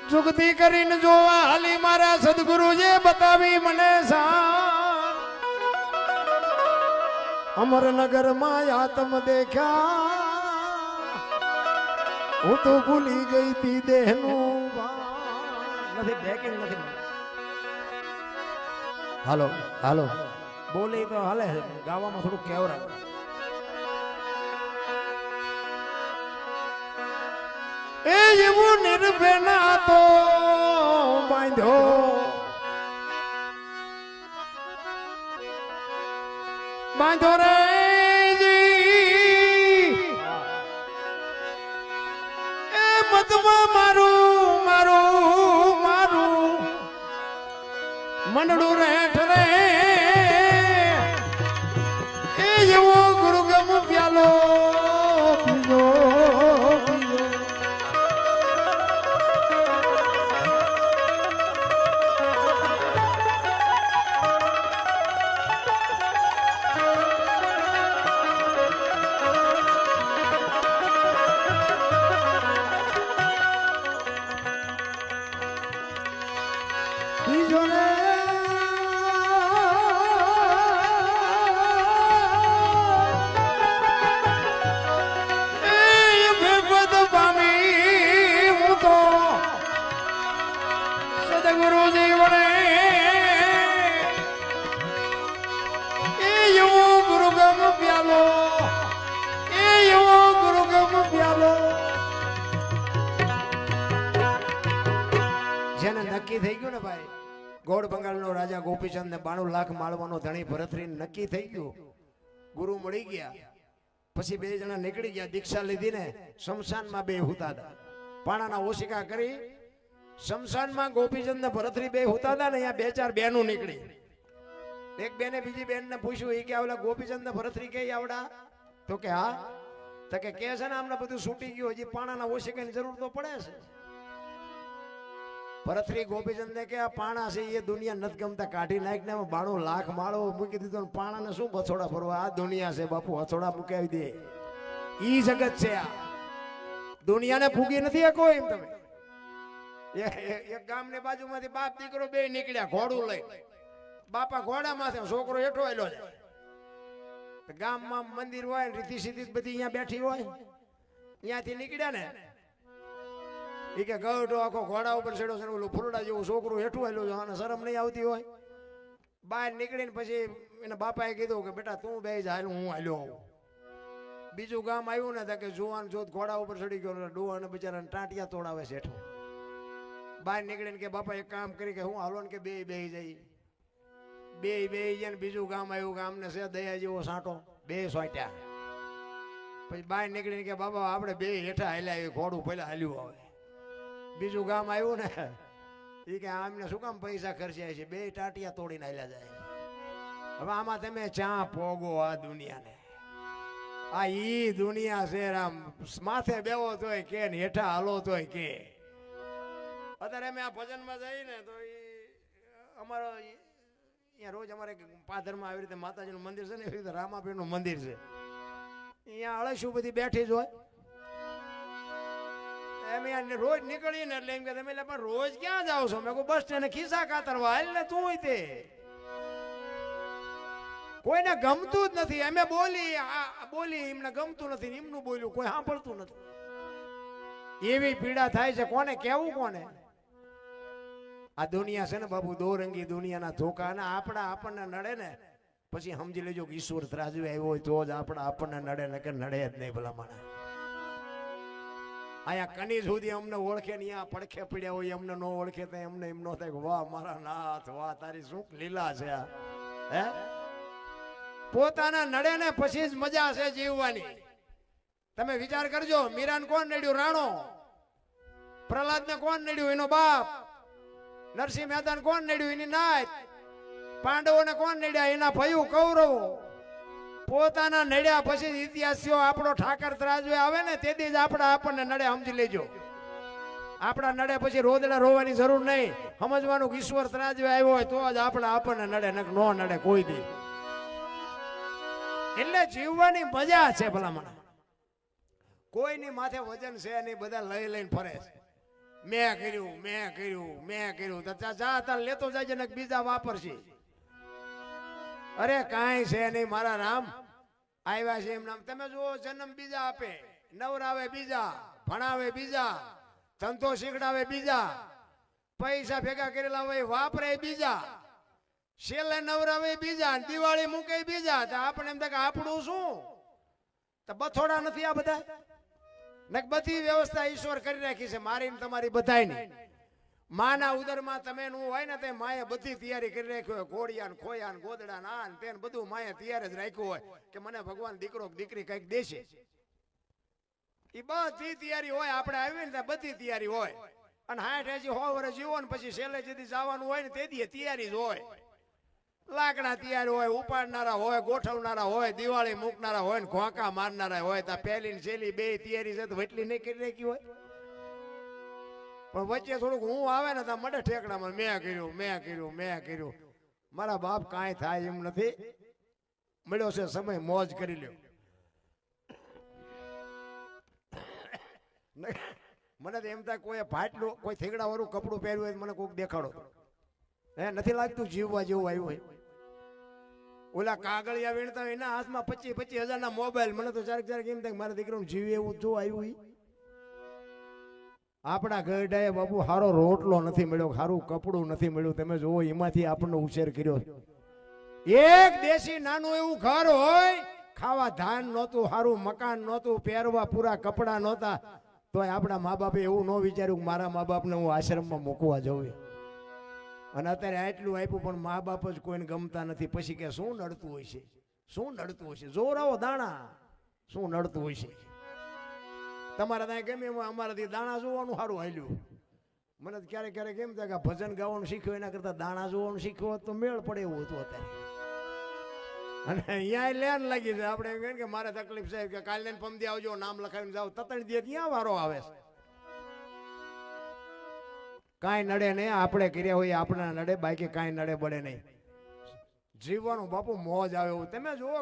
જુગતી કરીને જોવા હાલી મારા સદગુરુએ બતાવી મને. અમરનગર માં આત્મ દેખ્યા હું તો ભૂલી ગઈ તી દેહનું નથી. બેકિંગ નથી. હાલો હાલો બોલી તો હાલે. ગાવામાં થોડું કેવરા. એ એવું નિર્ભેના તો બાંધો રે એ મતમાં મારું મારું મારું મંડળું રેઠ રે એ એવો ગુરુગમ પ્યાલો પીજો. બીજો ને સદગુરુજી વડે એ એવો ગુરુગમ પ્યાલો એ એવો ગુરુગમ પ્યાલો જેને નક્કી થઈ ગયું ને ભાઈ ગોળ બંગાળનો રાજા ગોપીચંદ ને 92 લાખ માળવાનો ધણી ભરતરી નક્કી થઈ ગયું ગુરુ મળી ગયા પછી બે જણા નીકળી ગયા દીક્ષા લીધી ને શમશાનમાં બે હુતા હતા પાણાના ઓશિકા કરી શમશાનમાં ગોપીચંદ ને ભરતરી બે હોતા હતા ને અહીંયા બે ચાર બહેનો નીકળી એક બેને બીજી બેન ને પૂછ્યું એ કે આવલા ગોપીચંદ ને ભરતરી કે આવડા તો કે હા તો કે છે ને આમને બધું છૂટી ગયું હજી પાણાના ઓશિકાની જરૂર તો પડે છે ભરતરી ગોપીચંદ ને કે આ પાણા છે એ દુનિયા નથી ગમતા કાઢી નાખ ને 92 લાખ માળો મૂકી દીધો ને પાણાને શું બછોડા ભરવા આ દુનિયા છે બાપુ હથોડા મૂકાવી દે ઈ જગત છે આ દુનિયાને ફૂગી નથી કોઈ એમ તમે એક ગામની બાજુમાંથી બાપ દીકરો બે નીકળ્યા ઘોડું લઈ બાપા ઘોડા માથે છોકરો હેઠો આવેલો છે ગામમાં મંદિર હોય રીતિ સીધી બધી અહીંયા બેઠી હોય અહીંયાથી નીકળ્યા ને એ કે ગઢો આખો ઘોડા ઉપર ચડ્યો છે ઓલું ફૂલડા જેવું છોકરું હેઠું આવેલું છે અને શરમ નહીં આવતી હોય બહાર નીકળીને પછી એના બાપાએ કીધું કે બેટા તું બે જા હું હાલ્યો આવું બીજું ગામ આવ્યું ને કે જુવાન જોત ઘોડા ઉપર ચડી ગયો ડોહાને બિચારાને ટાંટિયા તોડાવે છે હેઠું બહાર નીકળીને કે બાપા એક કામ કરી કે હું હાલો ને કે બે જાય બે જાય ને બીજું ગામ આવ્યું ગામને છે દયા જેવો સાંટો બે સોટ્યા પછી બહાર નીકળીને કે બાબા આપણે બે હેઠા હાલ્યા ઘોડું પહેલા હાલ્યું આવે બીજું ગામ આવ્યું ને એ કે આમને શું કામ પૈસા ખર્ચ્યા છે બે ટાંટિયા તોડીને હાલ્યા જાય હવે આમાં તમે ચા પોગો આ દુનિયાને આ ઈ દુનિયા છે આમ માથે બેવો તોય કે ને હેઠા હાલો તોય કે અત્યારે અમે આ ભજનમાં જઈએ ને તો એ અમારો અહીંયા રોજ અમારે પાદરમાં આવી રીતે માતાજીનું મંદિર છે ને એવી રીતે રામાપીરનું મંદિર છે અહીંયા અળશું બધી બેઠી જ હોય એમ રોજ નીકળીએ ને એટલે એમ કે તમે પણ રોજ ક્યાં જાવ છો મેં કહું બસ સ્ટેન્ડ ખિસ્સા કાતરવા હાલ ને તું તે કોઈને ગમતું જ નથી અમે બોલી એમને ગમતું નથી એમનું બોલ્યું કોઈ સાંભળતું નથી એવી પીડા થાય છે કોને કેવું કોને આ દુનિયા છે ને બાબુ દોરંગી દુનિયાના ધોકા ને આપણને નડે ને પછી સમજી લેજો કે ઈશ્વર ત્રાજવે આવ્યો હોય તો જ આપણને નડે ને કે નડે જ નહીં ભલા માણસ અહીંયા કની સુધી અમને ઓળખે ને અહીંયા પડખે પડ્યા હોય અમને ન ઓળખે તો એમને એમ ન થાય કે વાહ મારા નાથ વાહ તારી શું લીલા છે આ હે પોતાના નડે ને પછી જ મજા છે જીવવાની તમે વિચાર કરજો મીરાને કોણ નડ્યું રાણો પ્રહલાદ ને કોણ નડ્યું એનો બાપ નરસિંહ મહેતાને કોણ નડ્યું એની નાત પાંડવોને કોણ નડ્યા એના ભયું કૌરવો પોતાના નડ્યા પછી ઇતિહાસીઓ આપણો ઠાકર ત્રાજવે આવે ને તેથી જ આપણને નડે સમજી લેજો આપણા નડે પછી રોદડા રોવાની જરૂર નહીં સમજવાનું કે ઈશ્વર ત્રાજવે આવ્યો હોય તો જ આપણને નડે ન નડે કોઈ દી એટલે જીવવાની મજા છે ભલામણ કોઈની માથે વજન છે નહીં બધા લઈ લઈને ફરે છે મેં કર્યું તો જા તાર લેતો જાય ને બીજા વાપરશે અરે કાંઈ છે નહીં મારા રામ આવ્યા છે એમ નામ તમે જુઓ જન્મ બીજા આપે નવરાવે બીજા ભણાવે બીજા ધંધો શીખડાવે બીજા પૈસા ભેગા કરેલા હોય વાપરે બીજા છેલ્લે નવરાવે બીજા દિવાળી મૂકે બીજા તો આપણે એમ થાય કે આપણું શું તો બથોડા નથી આ બધા બધી વ્યવસ્થા ઈશ્વર કરી રાખી છે મારી ને તમારી બધાયની માના ઉદરમાં તમે નું હોય ને તે માએ બધી તૈયારી કરી રાખી હોય ઘોડિયા ને ખોયા ને ગોદડા ને આ ને બધું માએ તૈયાર જ રાખ્યું હોય કે મને ભગવાન દીકરો દીકરી કઈક દેશે એ બધી તૈયારી હોય આપણે આવી ને ત્યાં બધી તૈયારી હોય અને 60 100 વર્ષ જીવો ને પછી છેલ્લે જેથી જવાનું હોય ને તેથી તૈયારી જ હોય લાકડા તૈયાર હોય ઉપાડનારા હોય ગોઠવનારા હોય દિવાળી મૂકનારા હોય ને ઘોંકા મારનારા હોય તો પહેલી ને છેલ્લી બે તૈયારી છે તો એટલી નહીં કરી રાખી હોય પણ વચ્ચે થોડુંક હું આવે ને તો મડે ઠેકડામાં મેં કર્યું મારા બાપ કાંઈ થાય એમ નથી મળ્યો છે સમય મોજ કરી લ્યો મને તો એમ થાય કોઈ ફાટલું કોઈ થેગડા વાળું કપડું પહેર્યું હોય મને કોઈક દેખાડો હે નથી લાગતું જીવવા જેવું આવ્યું હોય? ઓલા કાગળિયા વીણતા હોય એના હાથમાં 25,000 મોબાઈલ. મને તો ચારેક એમ થાય મારા દીકરાનું જીવે એવું જો આવ્યું. આપણા ગઢાએ બાપુ સારો રોટલો નથી મળ્યો, સારું કપડું નથી મળ્યું. તમે જોવો એમાંથી આપણને ઉછેર કર્યો. એક દેશી નાનું એવું ઘર હોય, ખાવા ધાન નહોતું, સારું મકાન નહોતું, પહેરવા પૂરા કપડા નહોતા, તોય આપણા મા બાપે એવું ન વિચાર્યું કે મારા મા બાપને હું આશ્રમમાં મૂકવા જવું. અને અત્યારે આટલું આપ્યું પણ મા બાપ જ કોઈને ગમતા નથી. પછી કે શું નડતું હોય છે, શું નડતું હોય છે? જોરાવો દાણા, શું નડતું હોય છે? તમારે ત્યાં ગમે એમ અમારાથી દાણા જોવાનું સારું હાલ્યું. મને ક્યારેક ક્યારેક એમ થાય કે ભજન ગાવાનું શીખ્યું એના કરતા દાણા જોવાનું શીખ્યું હોત તો મેળ પડે એવું હતું અત્યારે. અને અહીંયા લેન લાગી જાય. આપણે એમ કહીએ કે મારે તકલીફ છે કે કાલે પમદી આવજો, નામ લખાવીને જાવ, તતણી દે ત્યાં વારો આવે છે. કાંઈ નડે નહીં, આપણે કર્યા હોય આપણે નડે, બાકી કાંઈ નડે બળે નહીં. જીવવાનું બાપુ મોજ આવે એવું. તમે જુઓ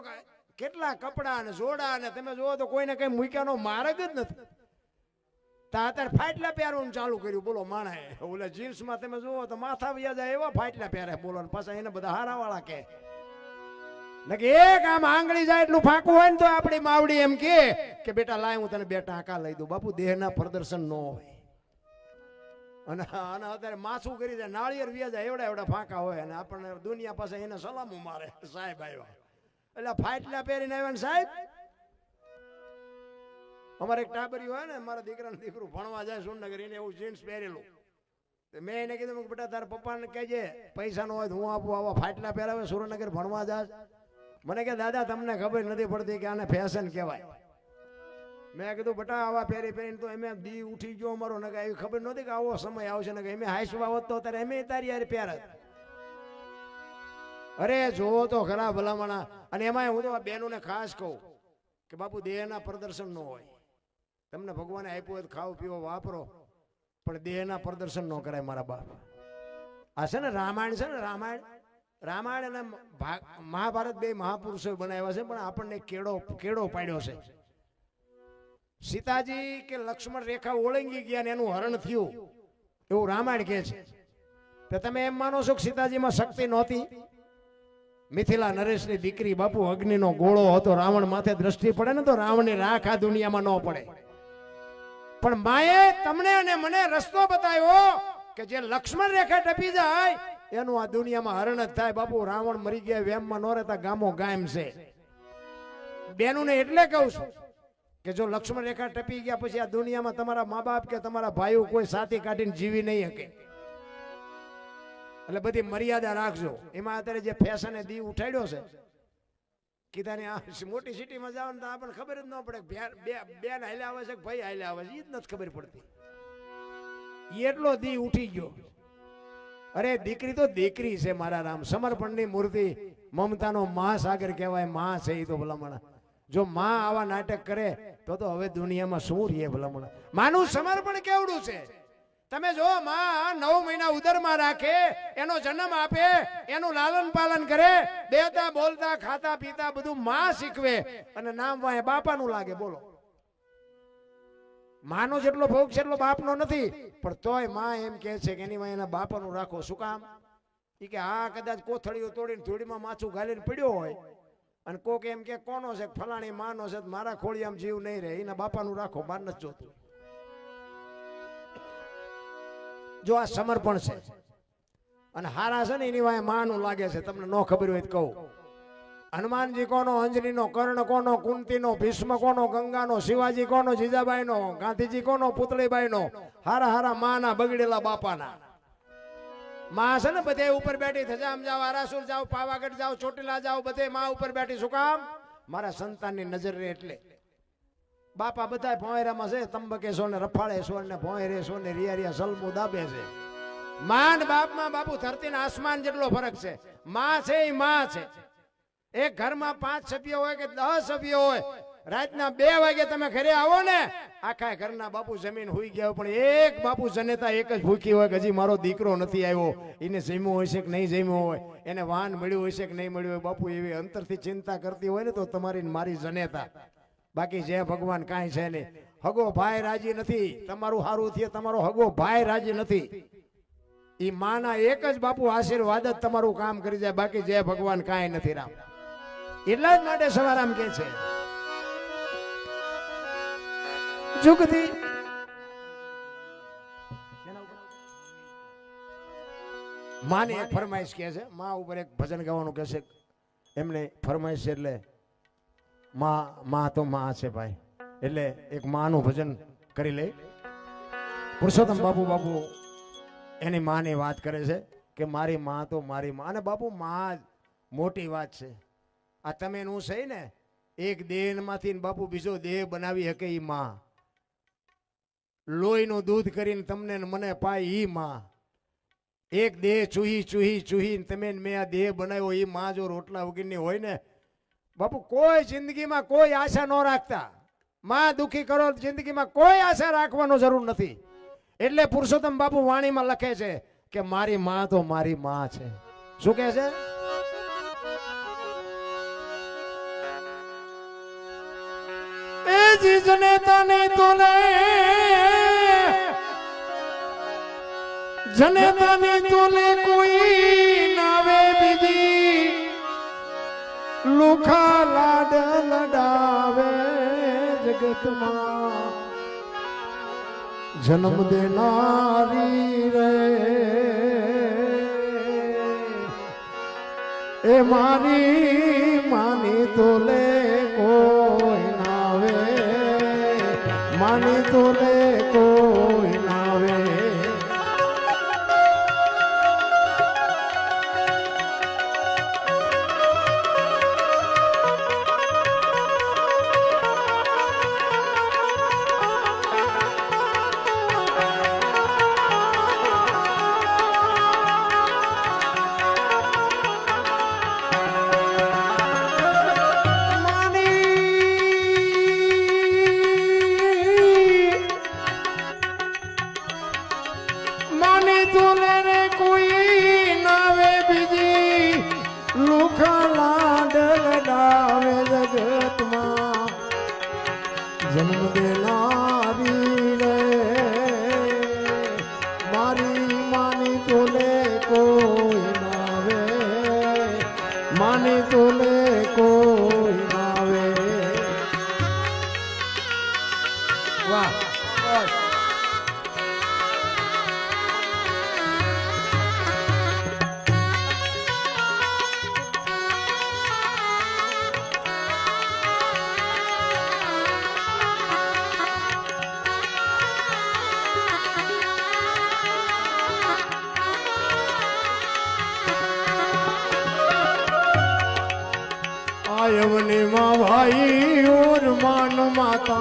કેટલા કપડા અને જોડા, અને તમે જુઓ તો કોઈને કઈ મૂક્યાનો માર્ગ જ નથી. અત્યારે ફાટલા પહેરવાનું ચાલુ કર્યું બોલો માણાએ. ઓલા જીન્સમાં તમે જુઓ તો માથા વ્યા જાય એવા ફાટલા પહેરે બોલો. પાછા એને બધા હારાવાળા કે એક આમ આંગળી જાય એટલું ફાંકું હોય ને તો આપણી માવડી એમ કે બેટા લાય હું તને 2 ટાંકા લઈ દઉં. બાપુ દેહના પ્રદર્શન ન હોય. અને અત્યારે માથું કરી જાય, નાળિયેર વ્યા જાય એવડા ફાંકા હોય, અને આપણને દુનિયા પાસે એને સલામું મારે. સાહેબ આવ્યા એટલે ફાટલા પહેરીને આવ્યા ને સાહેબ. અમારે એક ટાબરી હોય ને, મારા દીકરાનું દીકરું ભણવા જાય સુરનગર, એને એવું જીન્સ પહેરેલું. મેં એને કીધું બેટા તારા પપ્પાને કહેજે પૈસા નો હોય તો હું આપું, આવા ફાટલા પહેરાવે સુરનગર ભણવા જાય. મને કે દાદા તમને ખબર નથી પડતી કે આને ફેશન કહેવાય. મેં કીધું બેટા આવા પહેરીને તો એમે દી ઉઠી ગયો અમારો. ને એવી ખબર નહોતી કે આવો સમય આવશે. ને એમે હાઈસવા હોત તો ત્યારે એમે તારી યાર પહેરત. અરે જોવો તો ખરા ભલામણા. અને એમાં હું તો આ બહેનોને ખાસ કહું કે બાપુ દેહના પ્રદર્શન ન હોય. તમને ભગવાને આપ્યું હોય ખાવ પીવો વાપરો, પણ દેહના પ્રદર્શન ન કરાય મારા બાપ. આ છે ને રામાયણ છે ને, રામાયણ અને મહાભારત 2 મહાપુરુષો બનાવ્યા છે, પણ આપણને કેળો પાડ્યો છે. સીતાજી કે લક્ષ્મણ રેખા ઓળંગી ગયા ને એનું હરણ થયું એવું રામાયણ કહે છે. તો તમે એમ માનો છો કે સીતાજીમાં શક્તિ નહોતી? મિથિલા નરેશની દીકરી બાપુ અગ્નિનો ગોળો હતો. રાવણ માથે દ્રષ્ટિ પડે ને તો રાવણની રાખ આ દુનિયામાં ન પડે. પણ માએ તમને અને મને રસ્તો બતાવ્યો કે જે લક્ષ્મણ રેખા ટપી જાય એનું આ દુનિયામાં હરણ જ થાય. બાપુ રાવણ મરી ગયા વેમમાં ન રહેતા ગામો ગામ છે. બેનું ને એટલે કહું છું કે જો લક્ષ્મણ રેખા ટપી ગયા પછી આ દુનિયામાં તમારા મા બાપ કે તમારા ભાઈઓ કોઈ સાથી કાઢીને જીવી નહીં શકે. એટલે બધી મર્યાદા રાખજો. એમાં અત્યારે જે ફેશને દી ઉઠાડ્યો છે, કીધાની આ મોટી સિટીમાં જાવ ને તો આપણને ખબર જ ન પડે બેન હાલ્યા આવે છે કે ભાઈ હાલ્યા આવે છે, એ જ નથી ખબર પડતી. એટલો દી ઉઠી ગયો. અરે દીકરી તો દીકરી છે મારા રામ, સમર્પણની મૂર્તિ, મમતાનો મહાસાગર કહેવાય. માં છે એ તો ભલામણા. જો માં આવા નાટક કરે તો હવે દુનિયામાં શું રહીએ ભલામણા. માનું સમર્પણ કેવડું છે. તમે જો માં 9 મહિના ઉદરમાં રાખે, એનો જન્મ આપે, એનું લાલન પાલન કરે, બેતા બોલતા ખાતા પીતા બધું માં શીખવે, અને નામ વાય બાપાનું લાગે. બોલો માનો જેટલો ભોગ છે એટલો બાપનો નથી, પણ તોય માં એમ કહે છે કે એની વાય એના બાપાનું રાખો. શું કામ? એ કે હા કદાચ કોથળીઓ તોડીને થોડીમાં માથું ગાલીને પડ્યો હોય અને કોક એમ કે કોનો છે ફલાણી માનો છે, મારા ખોળિયામાં જીવ નહીં રહે, એના બાપાનું રાખો, બાર નથી જોતું. જો આ સમર્પણ છે અને હારા છે ને એની વાય માનું લાગે છે. તમને ન ખબર હોય તો કહું. હનુમાનજી કોનો, અંજનીનો, કર્ણ કોનો, કુંતીનો, ભીષ્મ કોનો, ગંગાનો, શિવાજી કોનો, જીજાબાઈનો, ગાંધીજી કોનો, પુતળીબાઈનો. હારા હારા માના બગડેલા બાપાના. માં છે ને બધે ઉપર બેઠી, થજામ જાવ, આરાસુર જાવ, પાવાગઢ જાવ, ચોટીલા જાવ, બધે માં ઉપર બેઠી. શું કામ? મારા સંતાનની નજર રે એટલે. બાપા બધા ભોંયરામાં છે, તંબકે છો ને રફાળે છો ને ભોંયરે છો ને રિયા સલમું દાબે છે. માં ને બાપમાં બાપુ ધરતી ને આસમાન જેટલો ફરક છે. માં છે એ માં છે. એક ઘરમાં 5 સભ્યો હોય કે 10 સભ્યો હોય, રાતના 2 વાગે તમે ઘરે આવો ને, આખા ઘરના બાપુ જમીન હુઈ ગયા હોય, પણ એક બાપુ જનેતા એક જ ભૂખી હોય કે હજી મારો દીકરો નથી આવ્યો, એને જમ્યો હોય છે કે નહીં જમ્યો હોય, એને વાન મળ્યું હોય છે કે નહીં મળ્યું હોય. બાપુ એવી અંતરથી ચિંતા કરતી હોય ને તો તમારી મારી જનેતા. બાકી જે ભગવાન કાંઈ છે નહીં. હગો ભાઈ રાજી નથી, તમારું સારું થયે તમારો હગો ભાઈ રાજી નથી. ઈ માના એક જ બાપુ આશીર્વાદ જ તમારું કામ કરી જાય, બાકી જય ભગવાન કાંઈ નથી રામ. એટલા જ માટે સવારામ કે છે જુગતી માની એક ફરમાઈશ કે છે, માં ઉપર એક ભજન ગાવાનું કે છે. એમને ફરમાઈશ એટલે માં તો માં છે ભાઈ, એટલે એક માનું ભજન કરી લે. પુરુષોત્તમ બાપુ એની માની વાત કરે છે કે મારી માં તો મારી માં. અને બાપુ માં મોટી વાત છે. આ તમે નું સહી ને એક દેહ માંથી બાપુ બીજો દેહ બનાવી શકે ઈ માં. લોહીનું દૂધ કરીને તમને મને પાય ઈ માં. એક દેહ ચૂહી તમે મેં આ દેહ બનાવ્યો ઈ માં જો રોટલા વગરની હોય ને બાપુ કોઈ જિંદગીમાં કોઈ આશા ન રાખતા. માં દુખી કરો જિંદગીમાં કોઈ આશા રાખવાનો જરૂર નથી. એટલે પુરુષોત્તમ બાપુ વાણીમાં લખે છે કે મારી માં તો મારી માં છે. શું કહે છે? એ જીજને તને તોલે જને તને તોલે કોઈ નાવે બીજી લુખા લાડ લડાવે જગતમાં જન્મ દેનારી રે એ મારી માની તોલે કોઈ નાવે, માની તોલે કોઈ નાવે. જન્મ દેનારી રે મારી માની તોલે કોઈ નાવે, માની તોલે કોઈ નાવે. વાહ यवनी माँ भाई और मान माता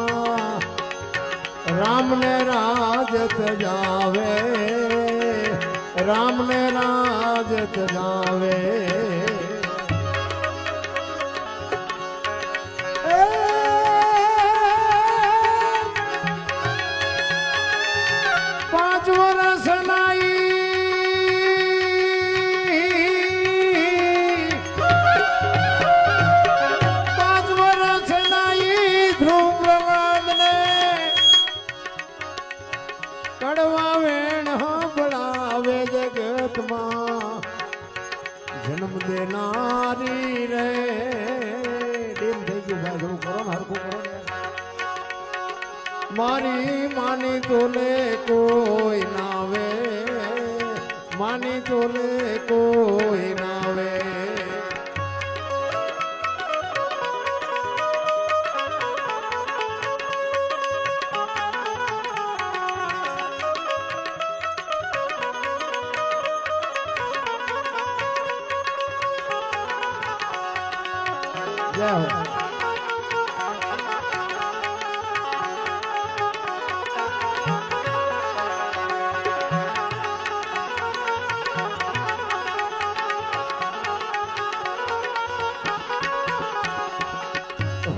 राम ने राजत जावे, राम ने राजत जावे. पांच वर्ष नाई जन्म देनारी रे डेम થઈ ગયું ભાઈ થોડું કરો ને હરખું કરો ને. મારી માની તોલે કોઈ નાવે, માની તોલે કોઈ નાવે.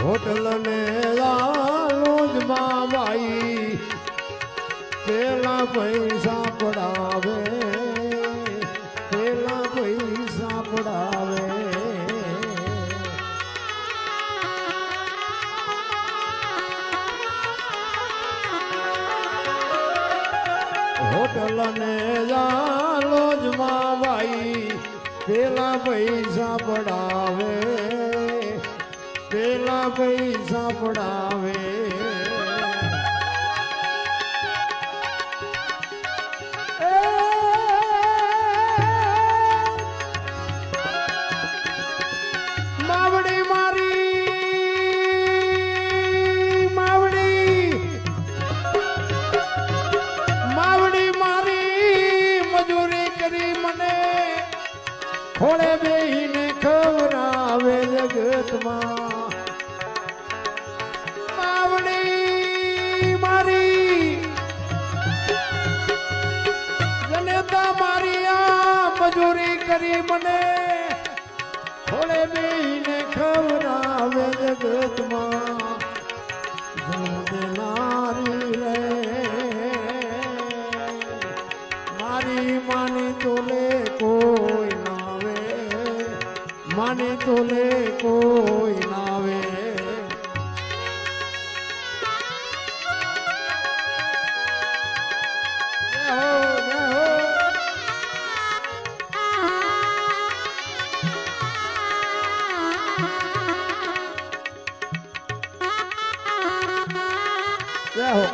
होटल ने लालूज बाबाई पेला पैसा पड़ावे, पेला पैसा पड़ावे. होटल ने लालूज પેલા પૈસા પડાવે, પેલા પૈસા પડાવે. માવડી મારી, માવડી માવડી મારી મજૂરી કરી મને ખોળે બેહીને ખવરાવે જગતમાં. માવડી મારી જનેતા મારી આ મજૂરી કરી મને ખોળે બેહીને ખવરાવે જગતમાં. જન્મ દેનારી રે મારી માની તોલે કોઈ નાવે, માની તોલે કોઈ નાવે. જય હો.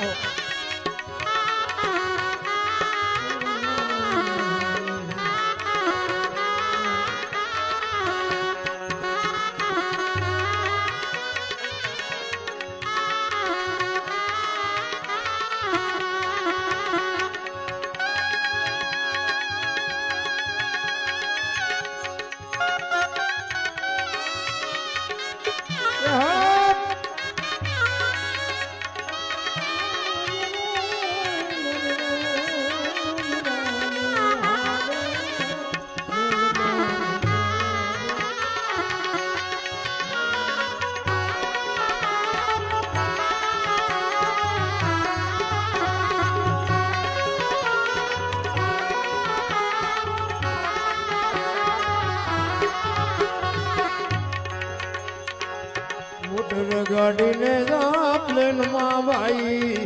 મોટર ગાડીને જા પ્લેનમાં ભાઈ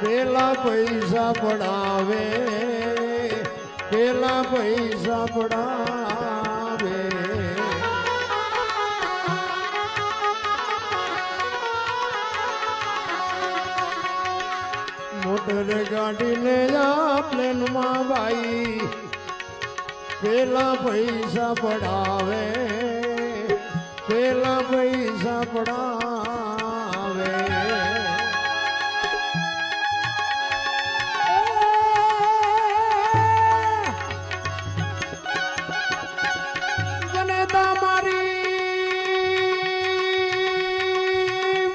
પેલા પૈસા પડાવે, પેલા પૈસા પડાવે. મોટર ગાડીને જા પ્લેનમાં ભાઈ પેલા પૈસા પડાવે, પેલા પૈસા પડાવે. જનેતા મારી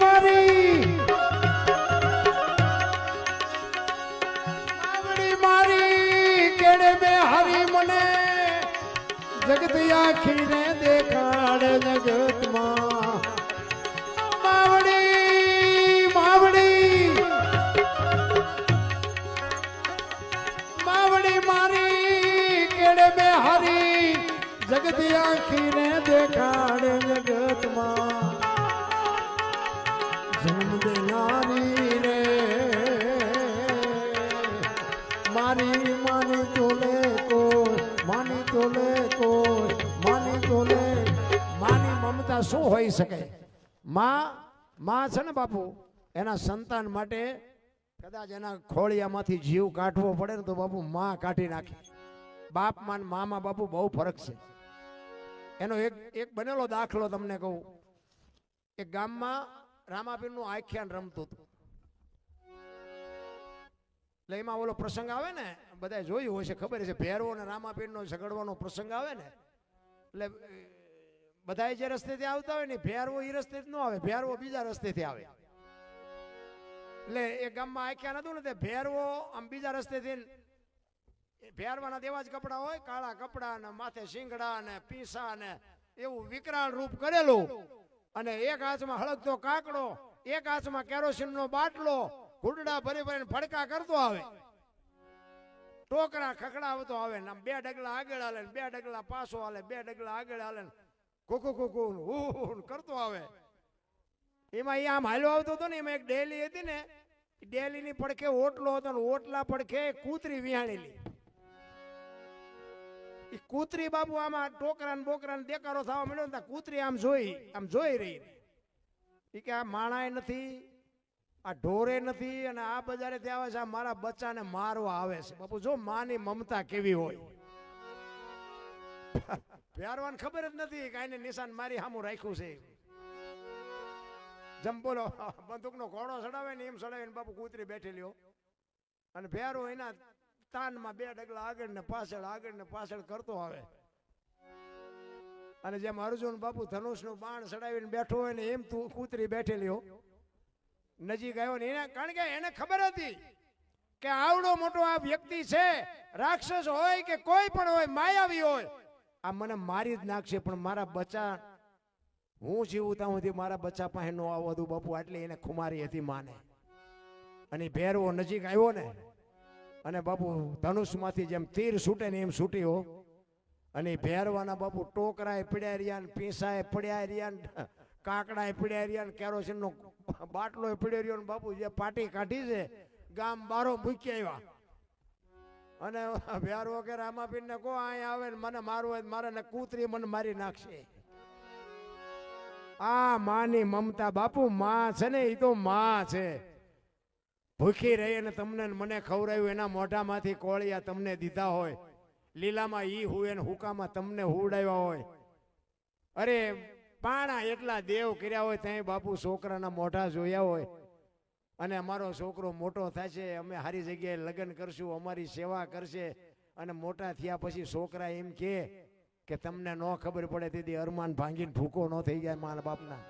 મારી માવડી મારી કેડે બે હરી મને જગત આખીને દેખાડ જગતમાં. માવડી માવડી માવડી મારી કેડે બે હારી જગત આખીને દેખાડ જગતમાં. જન્મ દેનારી રે મારી માની તોલે કોઈ, માની તોલે કોઈ, માની તોલે. માની મમતા શું હોઈ શકે? માં છે ને બાપુ, એના સંતાન માટે કદાચ એના ખોળિયામાંથી જીવ કાઢવો પડે ને તો બાપુ માં કાઢી નાખે. બાપ માં મામા બાપુ બહુ ફરક છે. એનો એક બનેલો દાખલો તમને કહું. એક ગામમાં રામાપીરનું આખ્યાન રમતું હતું. એટલે એમાં ઓલો પ્રસંગ આવે ને, બધા જોયું હશે, ખબર છે, ભેરવો ને રામાપીરનો ઝઘડવાનો પ્રસંગ આવે ને, એટલે બધા જે રસ્તેથી આવતા હોય ને ભેરવો એ રસ્તે જ ન આવે, ભેરવો બીજા રસ્તેથી આવે. એટલે એ ગામમાં આખ્યાન હતું ને તે ભેરવો આમ બીજા રસ્તેથી, ભેરવાના દેવા જ કપડા હોય, કાળા કપડા ને માથે શીંગડા ને પીસા ને એવું વિકરાળ રૂપ કરેલું, અને એક હાથમાં હળગતો કાકડો, એક હાથમાં કેરોસીન નો બાટલો, ઘૂંટડા ભરી ભરીને ફડકા કરતો આવે, ટોકરા ખખડાવતો આવે ને બે ડગલા આગળ હાલે, બે ડગલા પાછો હાલે, બે ડગલા આગળ હાલે, કુકુ કુકુ કરતો આવે. એમાં એ આમ હાલ્યો આવતો હતો ને, એમાં એક ડેલી હતી ને, ડેલી ની પડખે ઓટલો હતો ને ઓટલા પડખે કૂતરી વિહાણેલી. એ કૂતરી બાપુ આમાં ટોકરા ને બોકરા ને દેકારો થવા મળ્યો ને કૂતરી આમ જોઈ રહી એ કે આ માણાય નથી, આ ઢોરે નથી, અને આ બજારે થી આવે છે આ મારા બચ્ચાને મારવા આવે છે. બાપુ જો માની મમતા કેવી હોય. પ્યારવાન ખબર જ નથી કે આને નિશાન મારી સામું રાખ્યું છે. જમ બોલો બંદૂક નો ઘોડો ચડાવે ને એમ ચડાવીને બાપુ કૂતરી બેઠેલી હો, અને ભેરો એના તાનમાં 2 ડગલા આગળ ને પાછળ કરતો આવે. અને જેમ અર્જુન બાપુ ધનુષ નું બાણ ચડાવીને બેઠો હોય ને એમ તું કૂતરી બેઠેલી હો. નજીક આવ્યો ને એને, કારણ કે એને ખબર હતી કે આવડો મોટો આ વ્યક્તિ છે, રાક્ષસ હોય કે કોઈ પણ હોય, માયાવી હોય, આ મને મારી જ નાખશે, પણ મારા બચ્ચા હું જીવું ત્યાં સુધી મારા બચ્ચા પાસે નો આવતું બાપુ. આટલી એને ખુમારી હતી માને. અને ભેરવો નજીક આવ્યો ને, અને બાપુ ધનુષ માંથી જેમ તીર છૂટે ને એમ છૂટ્યો. અને ભેરવાના બાપુ ટોકરાએ પડ્યા રહ્યા ને, પીસાએ પડ્યા રહ્યા ને, કાકડાએ પડ્યા રહ્યા ને, કેરોસીન નો બાટલો પડ્યો રહ્યો ને બાપુ જે પાટી કાઢી છે ગામ બારો મૂકી આવ્યા. અને ભેરવો કે રામાપીર ને કહો અહીંયા આવે ને મને મારવું હોય મારે ને કૂતરી મને મારી નાખશે. આ માની મમતા બાપુ, માં છે ને એ તો માં છે. ભૂખી રહી અને તમને મને ખવડાવ્યું, એના મોઢામાંથી કોળિયા તમને દીધા હોય, લીલામાં ઈ હુએ ને હુકામાં તમને હુવડાવ્યા હોય. અરે પાણા એટલા દેવ કર્યા હોય ત્યાં બાપુ છોકરાના મોઢા જોયા હોય. અને અમારો છોકરો મોટો થશે, અમે સારી જગ્યાએ લગ્ન કરશું, અમારી સેવા કરશે. અને મોટા થયા પછી છોકરા એમ કે તમને ન ખબર પડે તેથી અરમાન ભાંગીને ભૂકો ન થઈ જાય મારા બાપના.